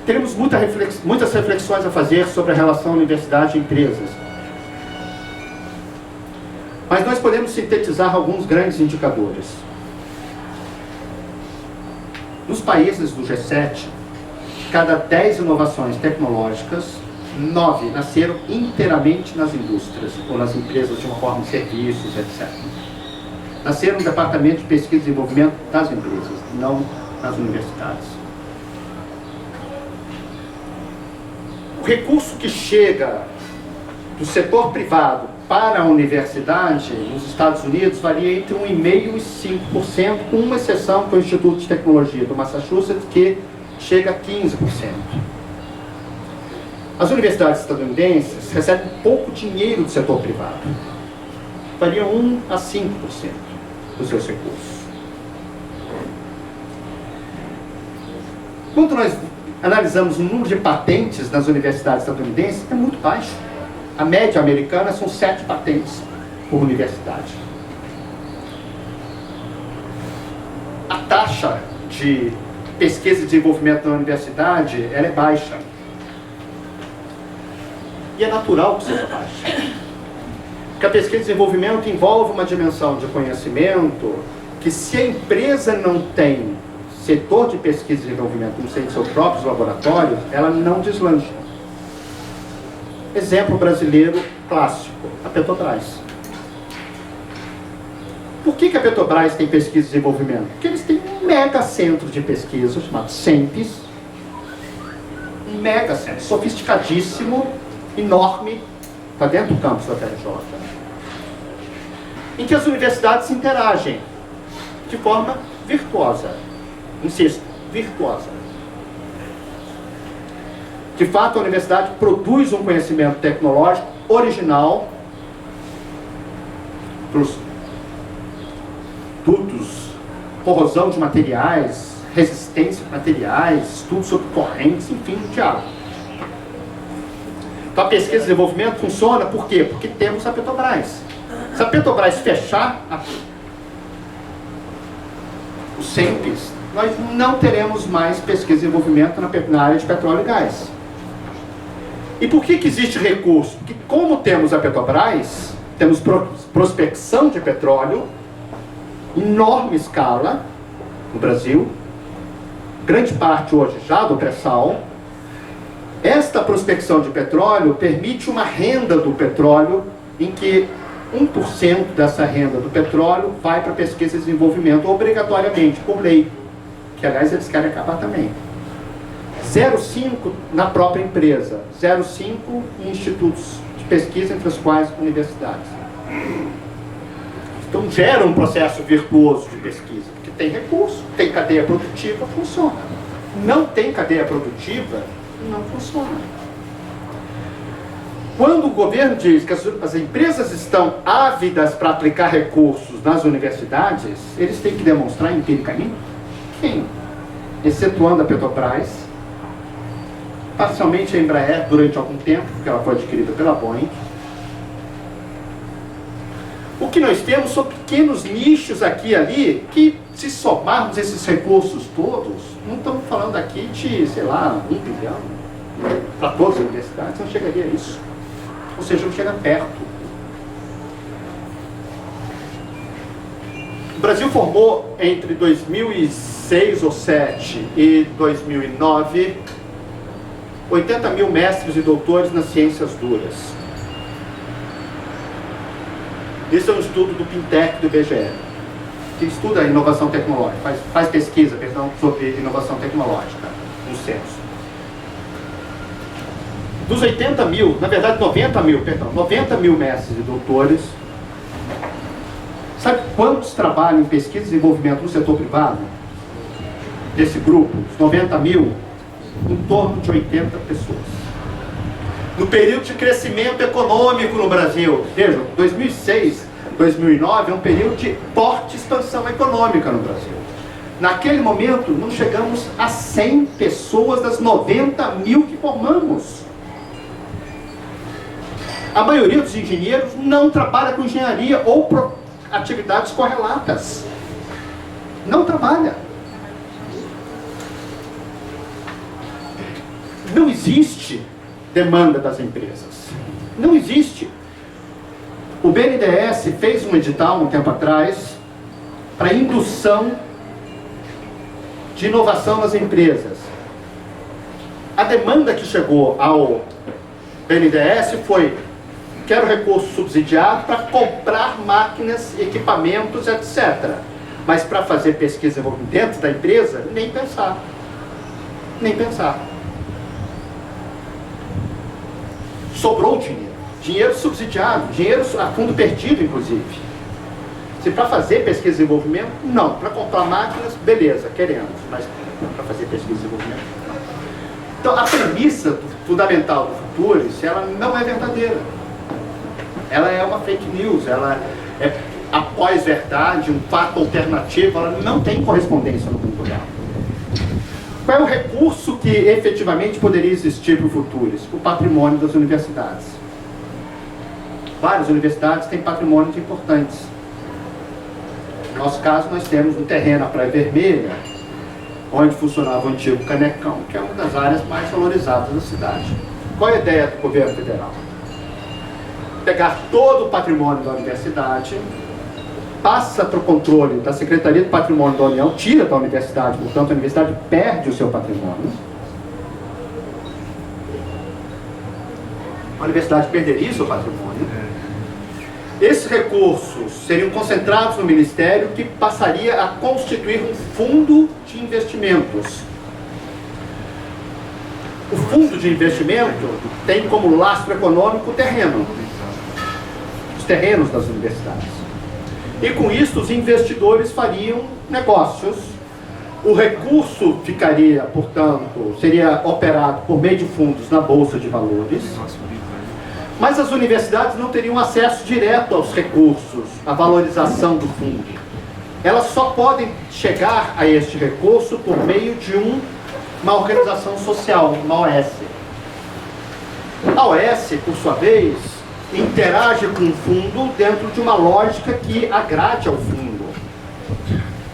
Teremos muitas reflexões a fazer sobre a relação universidade e empresas. Mas nós podemos sintetizar alguns grandes indicadores. Nos países do G7, cada 10 inovações tecnológicas, 9 nasceram inteiramente nas indústrias, ou nas empresas de uma forma de serviços, etc. Nasceram no departamento de pesquisa e desenvolvimento das empresas, não nas universidades. O recurso que chega do setor privado para a universidade nos Estados Unidos varia entre 1,5% e 5%, com uma exceção que é o Instituto de Tecnologia do Massachusetts, que chega a 15%. As universidades estadunidenses recebem pouco dinheiro do setor privado. Varia 1 a 5% dos seus recursos. Quando nós analisamos o número de patentes nas universidades estadunidenses, é muito baixo. A média americana são 7 patentes por universidade. A taxa de pesquisa e desenvolvimento na universidade, ela é baixa. E é natural que seja baixa. Porque a pesquisa e desenvolvimento envolve uma dimensão de conhecimento que, se a empresa não tem setor de pesquisa e desenvolvimento, não sei, seus próprios laboratórios, ela não deslancha. Exemplo brasileiro clássico, a Petrobras. Por que a Petrobras tem pesquisa e desenvolvimento? Porque eles têm um mega centro de pesquisa chamado CENPES, um mega centro, sofisticadíssimo, enorme, está dentro do campus da FRJ, em que as universidades interagem de forma virtuosa. Insisto, virtuosa. De fato, a universidade produz um conhecimento tecnológico original para os estudos, corrosão de materiais, resistência de materiais, estudos sobre correntes, enfim, o diabo. Então a pesquisa e desenvolvimento funciona por quê? Porque temos a Petrobras. Se a Petrobras fechar o CENPES, nós não teremos mais pesquisa e desenvolvimento na área de petróleo e gás. E por que existe recurso? Porque como temos a Petrobras, temos prospecção de petróleo, em enorme escala, no Brasil, grande parte hoje já do pré-sal, Esta prospecção de petróleo permite uma renda do petróleo em que 1% dessa renda do petróleo vai para pesquisa e desenvolvimento obrigatoriamente, por lei, que aliás eles querem acabar também. 0,5% na própria empresa, 0,5% em institutos de pesquisa, entre os quais universidades. Então gera um processo virtuoso de pesquisa, porque tem recurso, tem cadeia produtiva, funciona. Não tem cadeia produtiva, não funciona. Quando o governo diz que as empresas estão ávidas para aplicar recursos nas universidades, eles têm que demonstrar empiricamente quem? Excetuando a Petrobras, parcialmente a Embraer durante algum tempo, porque ela foi adquirida pela Boeing. O que nós temos são pequenos nichos aqui e ali, que se somarmos esses recursos todos, não estamos falando aqui de, sei lá, 1 bilhão, para todas as universidades, não chegaria a isso. Ou seja, não chega perto. O Brasil formou entre 2006 ou 2007 e 2009 80 mil mestres e doutores nas ciências duras. Esse é um estudo do Pintec do IBGE, que estuda a inovação tecnológica, faz pesquisa, sobre inovação tecnológica no censo. Dos 80 mil, na verdade 90 mil mestres e doutores, sabe quantos trabalham em pesquisa e desenvolvimento no setor privado? Desse grupo, os 90 mil, em torno de 80 pessoas. No período de crescimento econômico no Brasil, vejam, 2006, 2009 é um período de forte expansão econômica no Brasil. Naquele momento, não chegamos a 100 pessoas das 90 mil que formamos. A maioria dos engenheiros não trabalha com engenharia ou atividades correlatas. Não trabalha. Não existe demanda das empresas. Não existe. O BNDES fez um edital um tempo atrás para indução de inovação nas empresas. A demanda que chegou ao BNDES foi: quero recurso subsidiado para comprar máquinas, equipamentos, etc. Mas para fazer pesquisa e desenvolvimento dentro da empresa, nem pensar. Nem pensar. Sobrou dinheiro. Dinheiro subsidiado, dinheiro a fundo perdido, inclusive. Se para fazer pesquisa e desenvolvimento, não. Para comprar máquinas, beleza, queremos. Mas para fazer pesquisa e desenvolvimento, não. Então, a premissa fundamental do Futuris, ela não é verdadeira. Ela é uma fake news, ela é a pós-verdade, um fato alternativo, ela não tem correspondência no mundo real. Qual é o recurso que efetivamente poderia existir para o Futuris? O patrimônio das universidades. Várias universidades têm patrimônios importantes. No nosso caso, nós temos um terreno, a Praia Vermelha, onde funcionava o antigo Canecão, que é uma das áreas mais valorizadas da cidade. Qual é a ideia do governo federal? Pegar todo o patrimônio da universidade, passa para o controle da Secretaria do Patrimônio da União, tira da universidade, portanto a universidade perde o seu patrimônio. A universidade perderia o seu patrimônio. Esses recursos seriam concentrados no Ministério, que passaria a constituir um fundo de investimentos. O fundo de investimento tem como lastro econômico o terreno, os terrenos das universidades. E com isso os investidores fariam negócios. O recurso ficaria, portanto, seria operado por meio de fundos na Bolsa de Valores. Mas as universidades não teriam acesso direto aos recursos, à valorização do fundo. Elas só podem chegar a este recurso por meio de uma organização social, uma OS. A OS, por sua vez, interage com o fundo dentro de uma lógica que agrade ao fundo.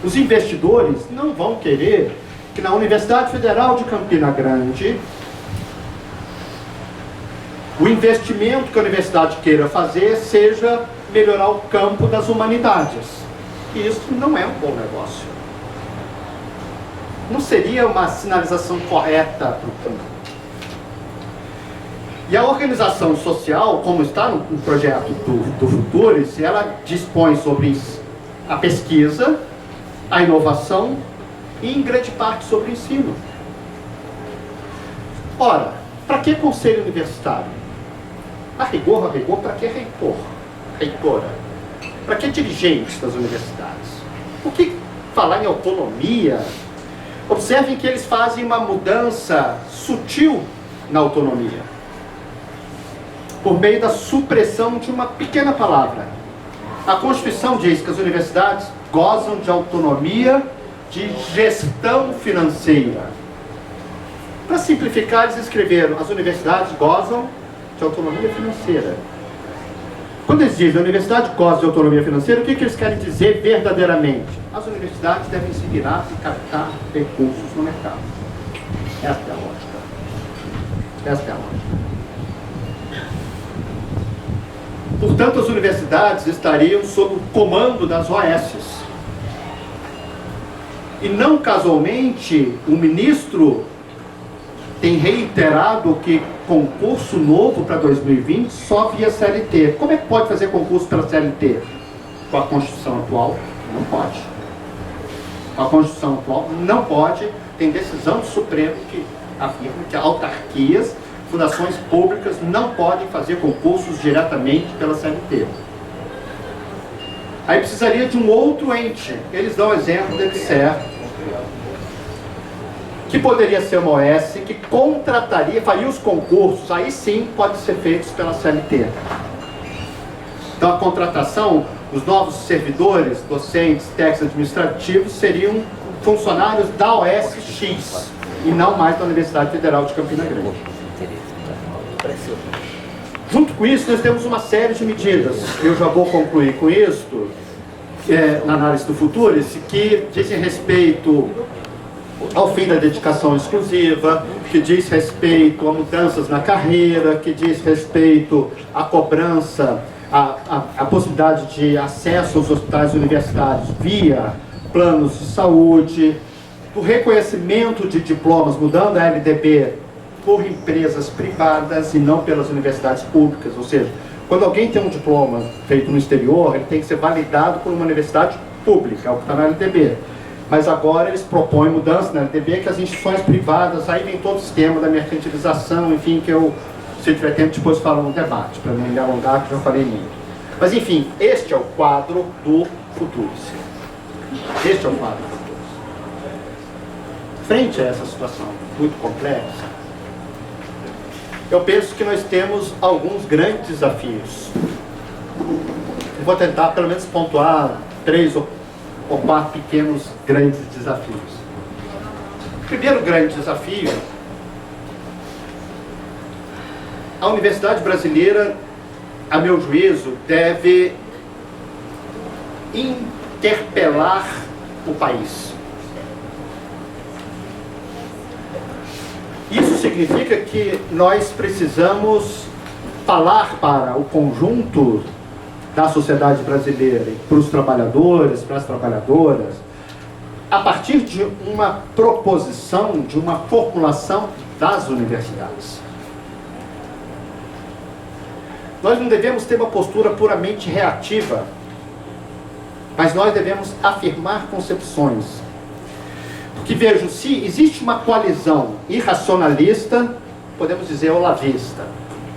Os investidores não vão querer que na Universidade Federal de Campina Grande o investimento que a universidade queira fazer seja melhorar o campo das humanidades. E isso não é um bom negócio. Não seria uma sinalização correta para o campo. E a organização social, como está no projeto do Futures, ela dispõe sobre a pesquisa, a inovação e, em grande parte, sobre o ensino. Ora, para que conselho universitário? A rigor, para que reitor? Reitora? Para que dirigentes das universidades? Por que falar em autonomia? Observem que eles fazem uma mudança sutil na autonomia, por meio da supressão de uma pequena palavra. A Constituição diz que as universidades gozam de autonomia de gestão financeira. Para simplificar, eles escreveram: as universidades gozam de autonomia financeira. Quando eles dizem a universidade goza de autonomia financeira, o que eles querem dizer verdadeiramente? As universidades devem se virar e captar recursos no mercado. Esta é a lógica. Esta é a lógica. Portanto, as universidades estariam sob o comando das OSs. E não casualmente, o ministro tem reiterado que concurso novo para 2020 só via CLT. Como é que pode fazer concurso pela CLT? Com a Constituição atual? Não pode. Com a Constituição atual não pode. Tem decisão do Supremo que afirma que autarquias, fundações públicas não podem fazer concursos diretamente pela CLT. Aí precisaria de um outro ente. Eles dão o exemplo da EBSER, que poderia ser uma OS, que contrataria, faria os concursos, aí sim podem ser feitos pela CLT. Então a contratação, os novos servidores, docentes, técnicos administrativos, seriam funcionários da OSX, e não mais da Universidade Federal de Campina Grande. Junto com isso, nós temos uma série de medidas. Eu já vou concluir com isso, na análise do Futures, que dizem respeito ao fim da dedicação exclusiva, que diz respeito a mudanças na carreira, que diz respeito à cobrança, à possibilidade de acesso aos hospitais universitários via planos de saúde, o reconhecimento de diplomas, mudando a LDB por empresas privadas e não pelas universidades públicas. Ou seja, quando alguém tem um diploma feito no exterior, ele tem que ser validado por uma universidade pública, é o que está na LDB. Mas agora eles propõem mudança na LDB, que as instituições privadas, aí vem todo o sistema da mercantilização, enfim, que eu, se tiver tempo, depois falo no debate, para não me alongar, que eu já falei muito. Mas enfim, este é o quadro do Futures. Este é o quadro do Futures. Frente a essa situação muito complexa, eu penso que nós temos alguns grandes desafios. Eu vou tentar, pelo menos, pontuar 3 ou 4 pequenos grandes desafios. O primeiro grande desafio: a universidade brasileira, a meu juízo, deve interpelar o país. Isso significa que nós precisamos falar para o conjunto da sociedade brasileira, para os trabalhadores, para as trabalhadoras, a partir de uma proposição, de uma formulação das universidades. Nós não devemos ter uma postura puramente reativa, mas nós devemos afirmar concepções. Porque vejam, se existe uma coalizão irracionalista, podemos dizer olavista,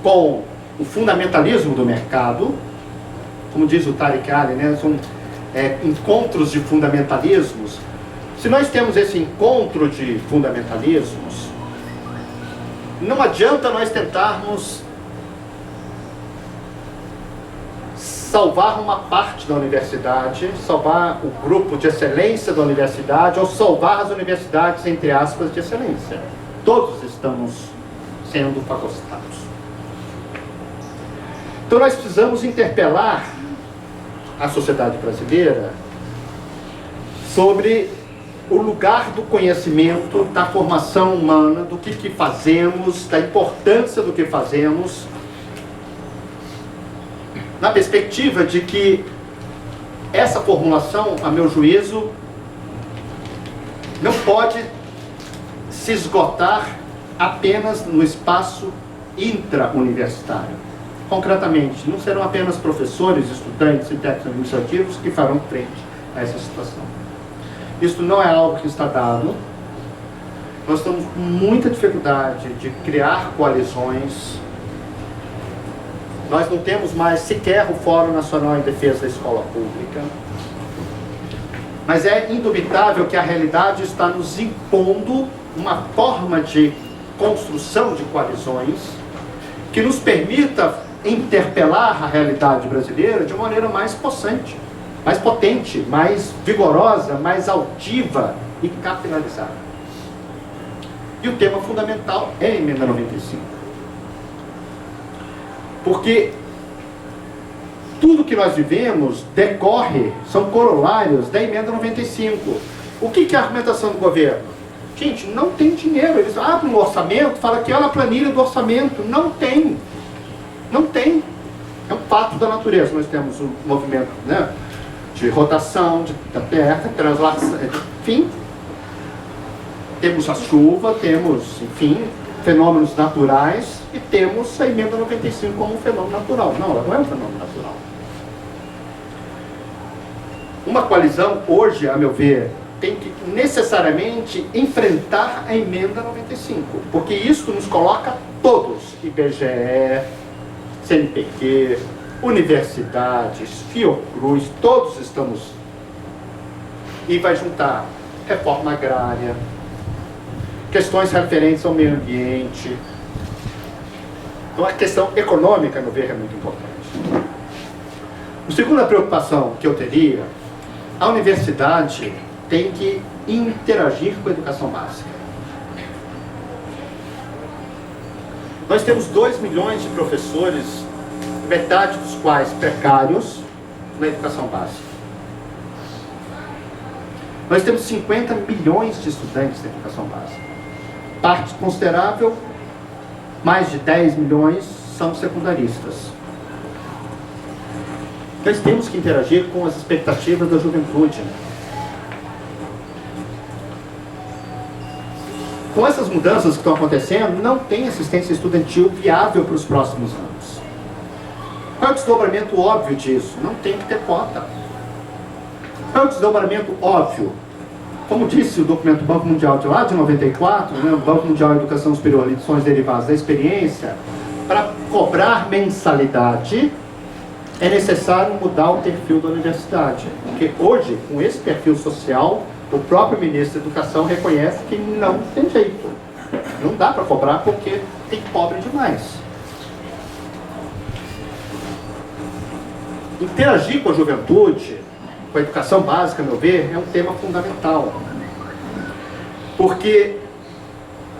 com o fundamentalismo do mercado, como diz o Tariq Ali, né, são encontros de fundamentalismos. Se nós temos esse encontro de fundamentalismos, não adianta nós tentarmos salvar uma parte da universidade, salvar o grupo de excelência da universidade, ou salvar as universidades, entre aspas, de excelência. Todos estamos sendo fagocitados. Então nós precisamos interpelar a sociedade brasileira sobre o lugar do conhecimento, da formação humana, do que fazemos, da importância do que fazemos, na perspectiva de que essa formulação, a meu juízo, não pode se esgotar apenas no espaço intra-universitário. Concretamente, não serão apenas professores, estudantes e técnicos administrativos que farão frente a essa situação. Isso não é algo que está dado. Nós estamos com muita dificuldade de criar coalizões. Nós não temos mais sequer o Fórum Nacional em Defesa da Escola Pública. Mas é indubitável que a realidade está nos impondo uma forma de construção de coalizões que nos permita interpelar a realidade brasileira de uma maneira mais possante, mais potente, mais vigorosa, mais altiva e capilarizada. E o tema fundamental é a Emenda 95. Porque tudo que nós vivemos decorre, são corolários da Emenda 95. O que é a argumentação do governo? Gente, não tem dinheiro. Eles abrem um orçamento, falam que olha a planilha do orçamento. Não tem. Não tem. É um fato da natureza. Nós temos um movimento, né, de rotação da terra, translação, enfim. Temos a chuva, temos, enfim, fenômenos naturais e temos a Emenda 95 como um fenômeno natural. Não, ela não é um fenômeno natural. Uma coalizão, hoje, a meu ver, tem que necessariamente enfrentar a Emenda 95, porque isso nos coloca todos, IBGE, CNPq, universidades, Fiocruz, todos estamos, e vai juntar reforma agrária, questões referentes ao meio ambiente. Então a questão econômica, a meu ver, é muito importante. A segunda preocupação que eu teria, a universidade tem que interagir com a educação básica. Nós temos 2 milhões de professores, metade dos quais precários, na educação básica. Nós temos 50 milhões de estudantes na educação básica. Parte considerável, mais de 10 milhões, são secundaristas. Nós temos que interagir com as expectativas da juventude. Com essas mudanças que estão acontecendo, não tem assistência estudantil viável para os próximos anos. Qual é o desdobramento óbvio disso? Não tem que ter cota. Qual é o desdobramento óbvio? Como disse o documento do Banco Mundial de lá de 94, né, o Banco Mundial de Educação Superior, lições derivadas da experiência, para cobrar mensalidade, é necessário mudar o perfil da universidade. Porque hoje, com esse perfil social, o próprio ministro da Educação reconhece que não tem jeito. Não dá para cobrar porque tem pobre demais. Interagir com a juventude, com a educação básica, a meu ver, é um tema fundamental. Porque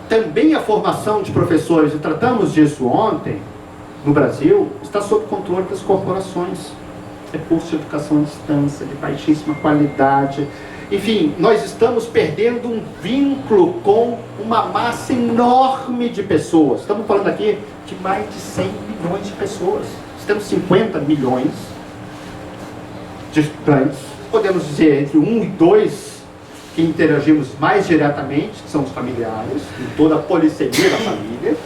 também a formação de professores, e tratamos disso ontem, no Brasil, está sob controle das corporações. É curso de educação à distância, de baixíssima qualidade. Enfim, nós estamos perdendo um vínculo com uma massa enorme de pessoas. Estamos falando aqui de mais de 100 milhões de pessoas. Temos 50 milhões de estudantes. Podemos dizer entre 1 e 2 que interagimos mais diretamente, que são os familiares, em toda a polissemia da família.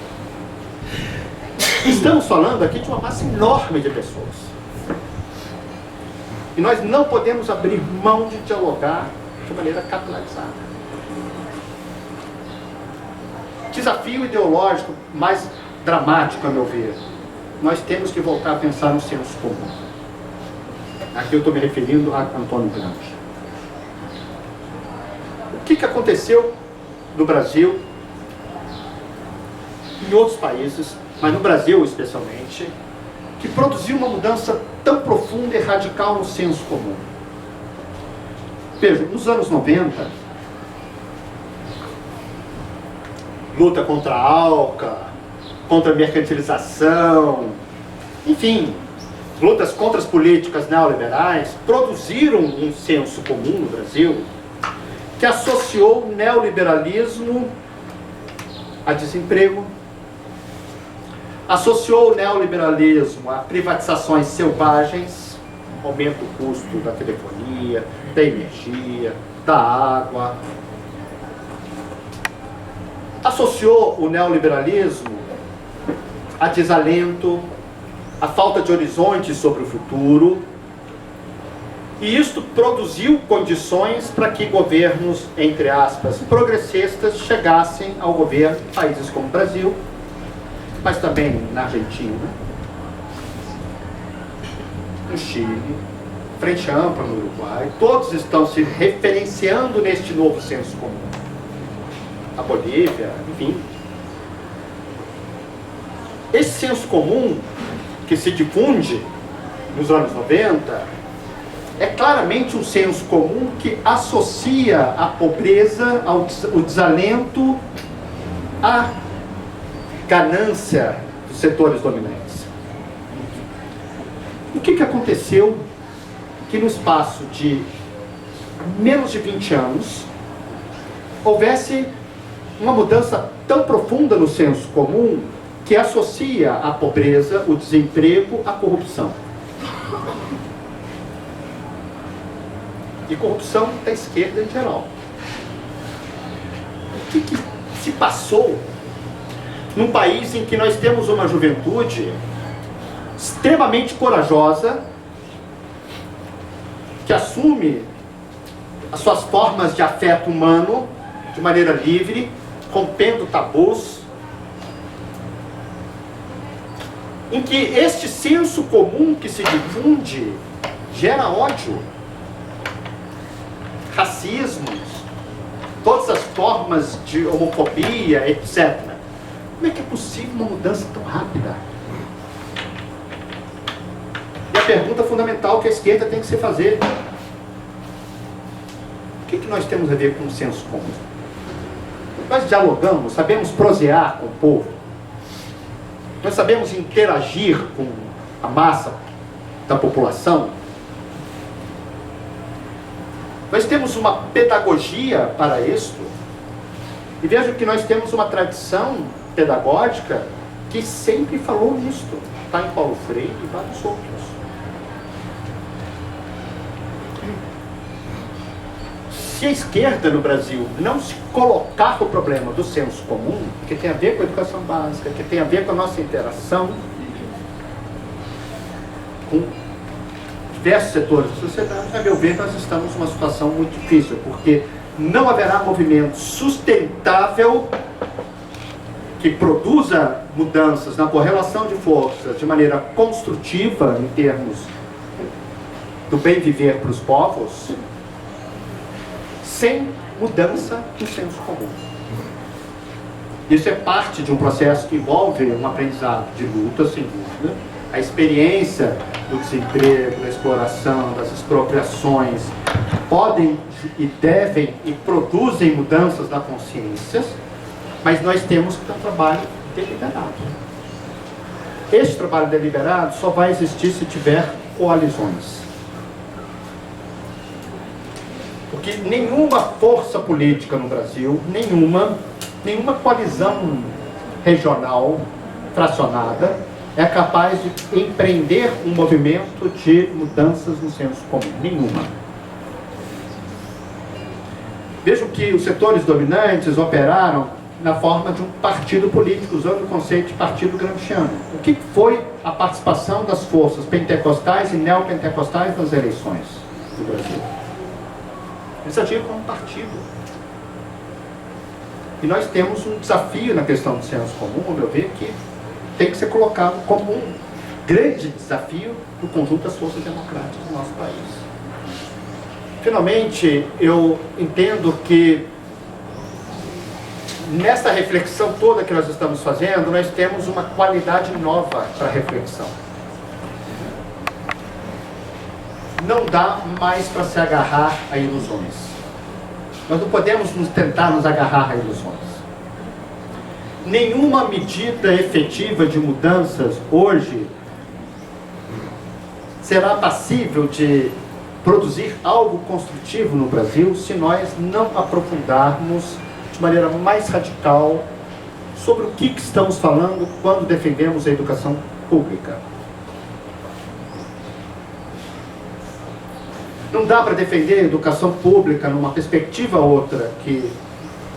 Estamos falando aqui de uma massa enorme de pessoas. E nós não podemos abrir mão de dialogar de maneira capilarizada. Desafio ideológico mais dramático, a meu ver. Nós temos que voltar a pensar no senso comum. Aqui eu estou me referindo a Antônio Gramsci. O que aconteceu no Brasil, em outros países, mas no Brasil especialmente, que produziu uma mudança tão profunda e radical no senso comum? Veja, nos anos 90, luta contra a ALCA, contra a mercantilização, enfim, lutas contra as políticas neoliberais, produziram um senso comum no Brasil que associou o neoliberalismo a desemprego, associou o neoliberalismo a privatizações selvagens, aumento do custo da telefonia, da energia, da água. Associou o neoliberalismo a desalento, a falta de horizonte sobre o futuro. E isto produziu condições para que governos, entre aspas, progressistas chegassem ao governo de países como o Brasil, mas também na Argentina, no Chile, Frente Ampla no Uruguai. Todos estão se referenciando neste novo senso comum. A Bolívia, enfim. Esse senso comum que se difunde nos anos 90 é claramente um senso comum que associa a pobreza, o desalento, à ganância dos setores dominantes. O que aconteceu que no espaço de menos de 20 anos houvesse uma mudança tão profunda no senso comum que associa a pobreza, o desemprego, à corrupção? E corrupção da esquerda em geral. O que se passou num país em que nós temos uma juventude extremamente corajosa, que assume as suas formas de afeto humano de maneira livre, rompendo tabus, em que este senso comum que se difunde gera ódio, racismos, todas as formas de homofobia, etc. Como é que é possível uma mudança tão rápida? E a pergunta fundamental que a esquerda tem que se fazer: o que nós temos a ver com o senso comum? Nós dialogamos, sabemos prosear com o povo, nós sabemos interagir com a massa da população. Nós temos uma pedagogia para isso. E veja que nós temos uma tradição pedagógica que sempre falou nisso. Está em Paulo Freire e vários outros. Se a esquerda no Brasil não se colocar o problema do senso comum, que tem a ver com a educação básica, que tem a ver com a nossa interação com diversos setores da sociedade, a meu ver, nós estamos numa situação muito difícil, porque não haverá movimento sustentável que produza mudanças na correlação de forças de maneira construtiva em termos do bem viver para os povos, sem mudança no senso comum. Isso é parte de um processo que envolve um aprendizado de luta, sem dúvida. A experiência do desemprego, da exploração, das expropriações podem e devem e produzem mudanças na consciência, mas nós temos que ter um trabalho deliberado. Este trabalho deliberado só vai existir se tiver coalizões. Porque nenhuma força política no Brasil, nenhuma coalizão regional fracionada é capaz de empreender um movimento de mudanças no senso comum. Nenhuma. Vejam que os setores dominantes operaram na forma de um partido político, usando o conceito de partido gramsciano. O que foi a participação das forças pentecostais e neopentecostais nas eleições do Brasil? Eles agiram como um partido. E nós temos um desafio na questão do senso comum, ao meu ver, que tem que ser colocado como um grande desafio do conjunto das forças democráticas do nosso país. Finalmente, eu entendo que nessa reflexão toda que nós estamos fazendo, nós temos uma qualidade nova para a reflexão. Não dá mais para se agarrar a ilusões. Nós não podemos tentar nos agarrar a ilusões. Nenhuma medida efetiva de mudanças hoje será passível de produzir algo construtivo no Brasil se nós não aprofundarmos de maneira mais radical sobre o que estamos falando quando defendemos a educação pública. Não dá para defender a educação pública numa perspectiva outra que,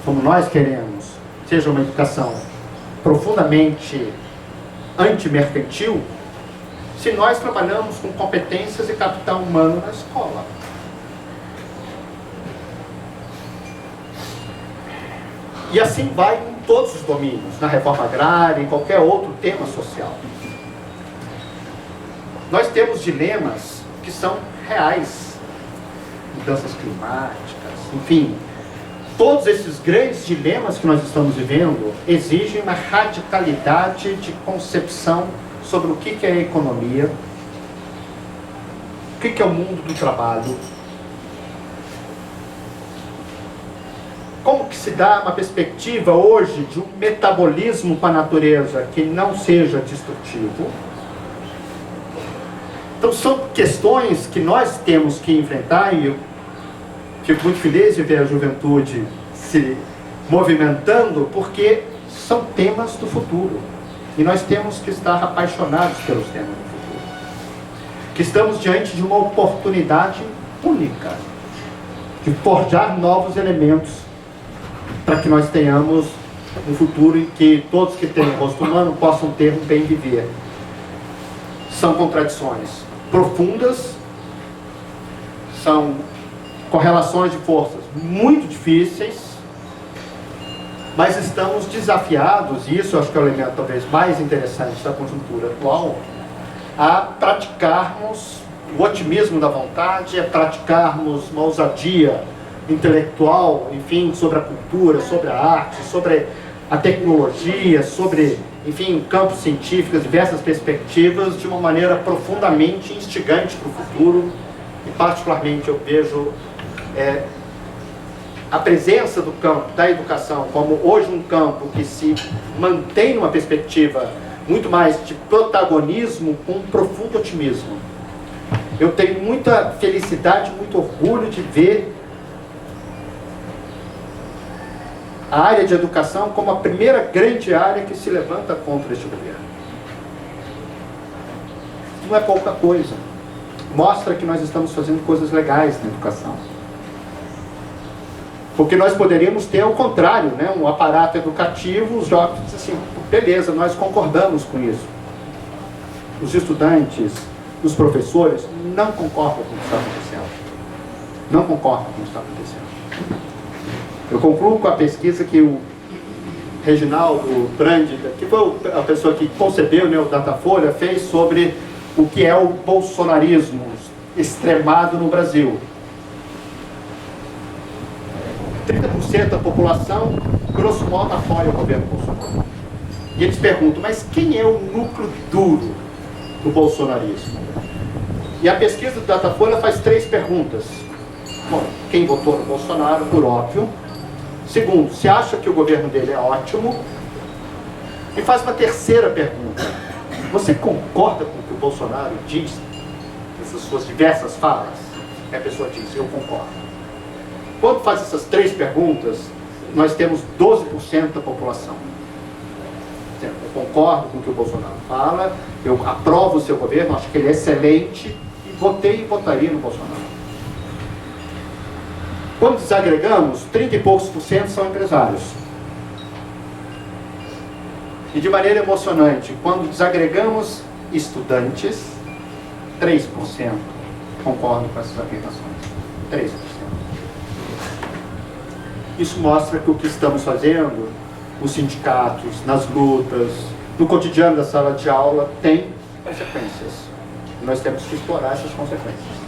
como nós queremos, seja uma educação profundamente antimercantil se nós trabalhamos com competências e capital humano na escola. E assim vai em todos os domínios, na reforma agrária, em qualquer outro tema social. Nós temos dilemas que são reais, mudanças climáticas, enfim. Todos esses grandes dilemas que nós estamos vivendo exigem uma radicalidade de concepção sobre o que é a economia, o que é o mundo do trabalho, como que se dá uma perspectiva hoje de um metabolismo para a natureza que não seja destrutivo. Então são questões que nós temos que enfrentar, e eu fico muito feliz de ver a juventude se movimentando, porque são temas do futuro. E nós temos que estar apaixonados pelos temas do futuro. Que estamos diante de uma oportunidade única de forjar novos elementos para que nós tenhamos um futuro em que todos que têm rosto humano possam ter um bem viver. São contradições profundas, são correlações de forças muito difíceis, mas estamos desafiados, e isso eu acho que é o elemento talvez mais interessante da conjuntura atual, a praticarmos o otimismo da vontade, a praticarmos uma ousadia intelectual, enfim, sobre a cultura, sobre a arte, sobre a tecnologia, sobre, enfim, campos científicos, diversas perspectivas, de uma maneira profundamente instigante para o futuro. E particularmente eu vejo a presença do campo da educação como hoje um campo que se mantém numa perspectiva muito mais de protagonismo com um profundo otimismo. Eu tenho muita felicidade, muito orgulho de ver a área de educação como a primeira grande área que se levanta contra este governo. Não é pouca coisa. Mostra que nós estamos fazendo coisas legais na educação. Porque nós poderíamos ter ao contrário, né? Um aparato educativo, os jovens dizem assim, beleza, nós concordamos com isso. Os estudantes, os professores não concordam com o que está acontecendo. Não concordam com o que está acontecendo. Eu concluo com a pesquisa que o Reginaldo Brandi, que foi a pessoa que concebeu, né, o Datafolha, fez sobre o que é o bolsonarismo extremado no Brasil. 30% da população, grosso modo, apoia o governo Bolsonaro. E eles perguntam, mas quem é o núcleo duro do bolsonarismo? E a pesquisa do Datafolha faz 3 perguntas. Bom, quem votou no Bolsonaro, por óbvio. Segundo, se acha que o governo dele é ótimo. E faz uma terceira pergunta. Você concorda com o que o Bolsonaro diz? Essas suas diversas falas? E a pessoa diz, eu concordo. Quando faz essas 3 perguntas, nós temos 12% da população. Eu concordo com o que o Bolsonaro fala, eu aprovo o seu governo, acho que ele é excelente, e votei e votaria no Bolsonaro. Quando desagregamos, 30 e poucos por cento são empresários. E de maneira emocionante, quando desagregamos estudantes, 3% concordam com essas afirmações. 3%. Isso mostra que o que estamos fazendo, os sindicatos, nas lutas, no cotidiano da sala de aula, tem consequências. Nós temos que explorar essas consequências.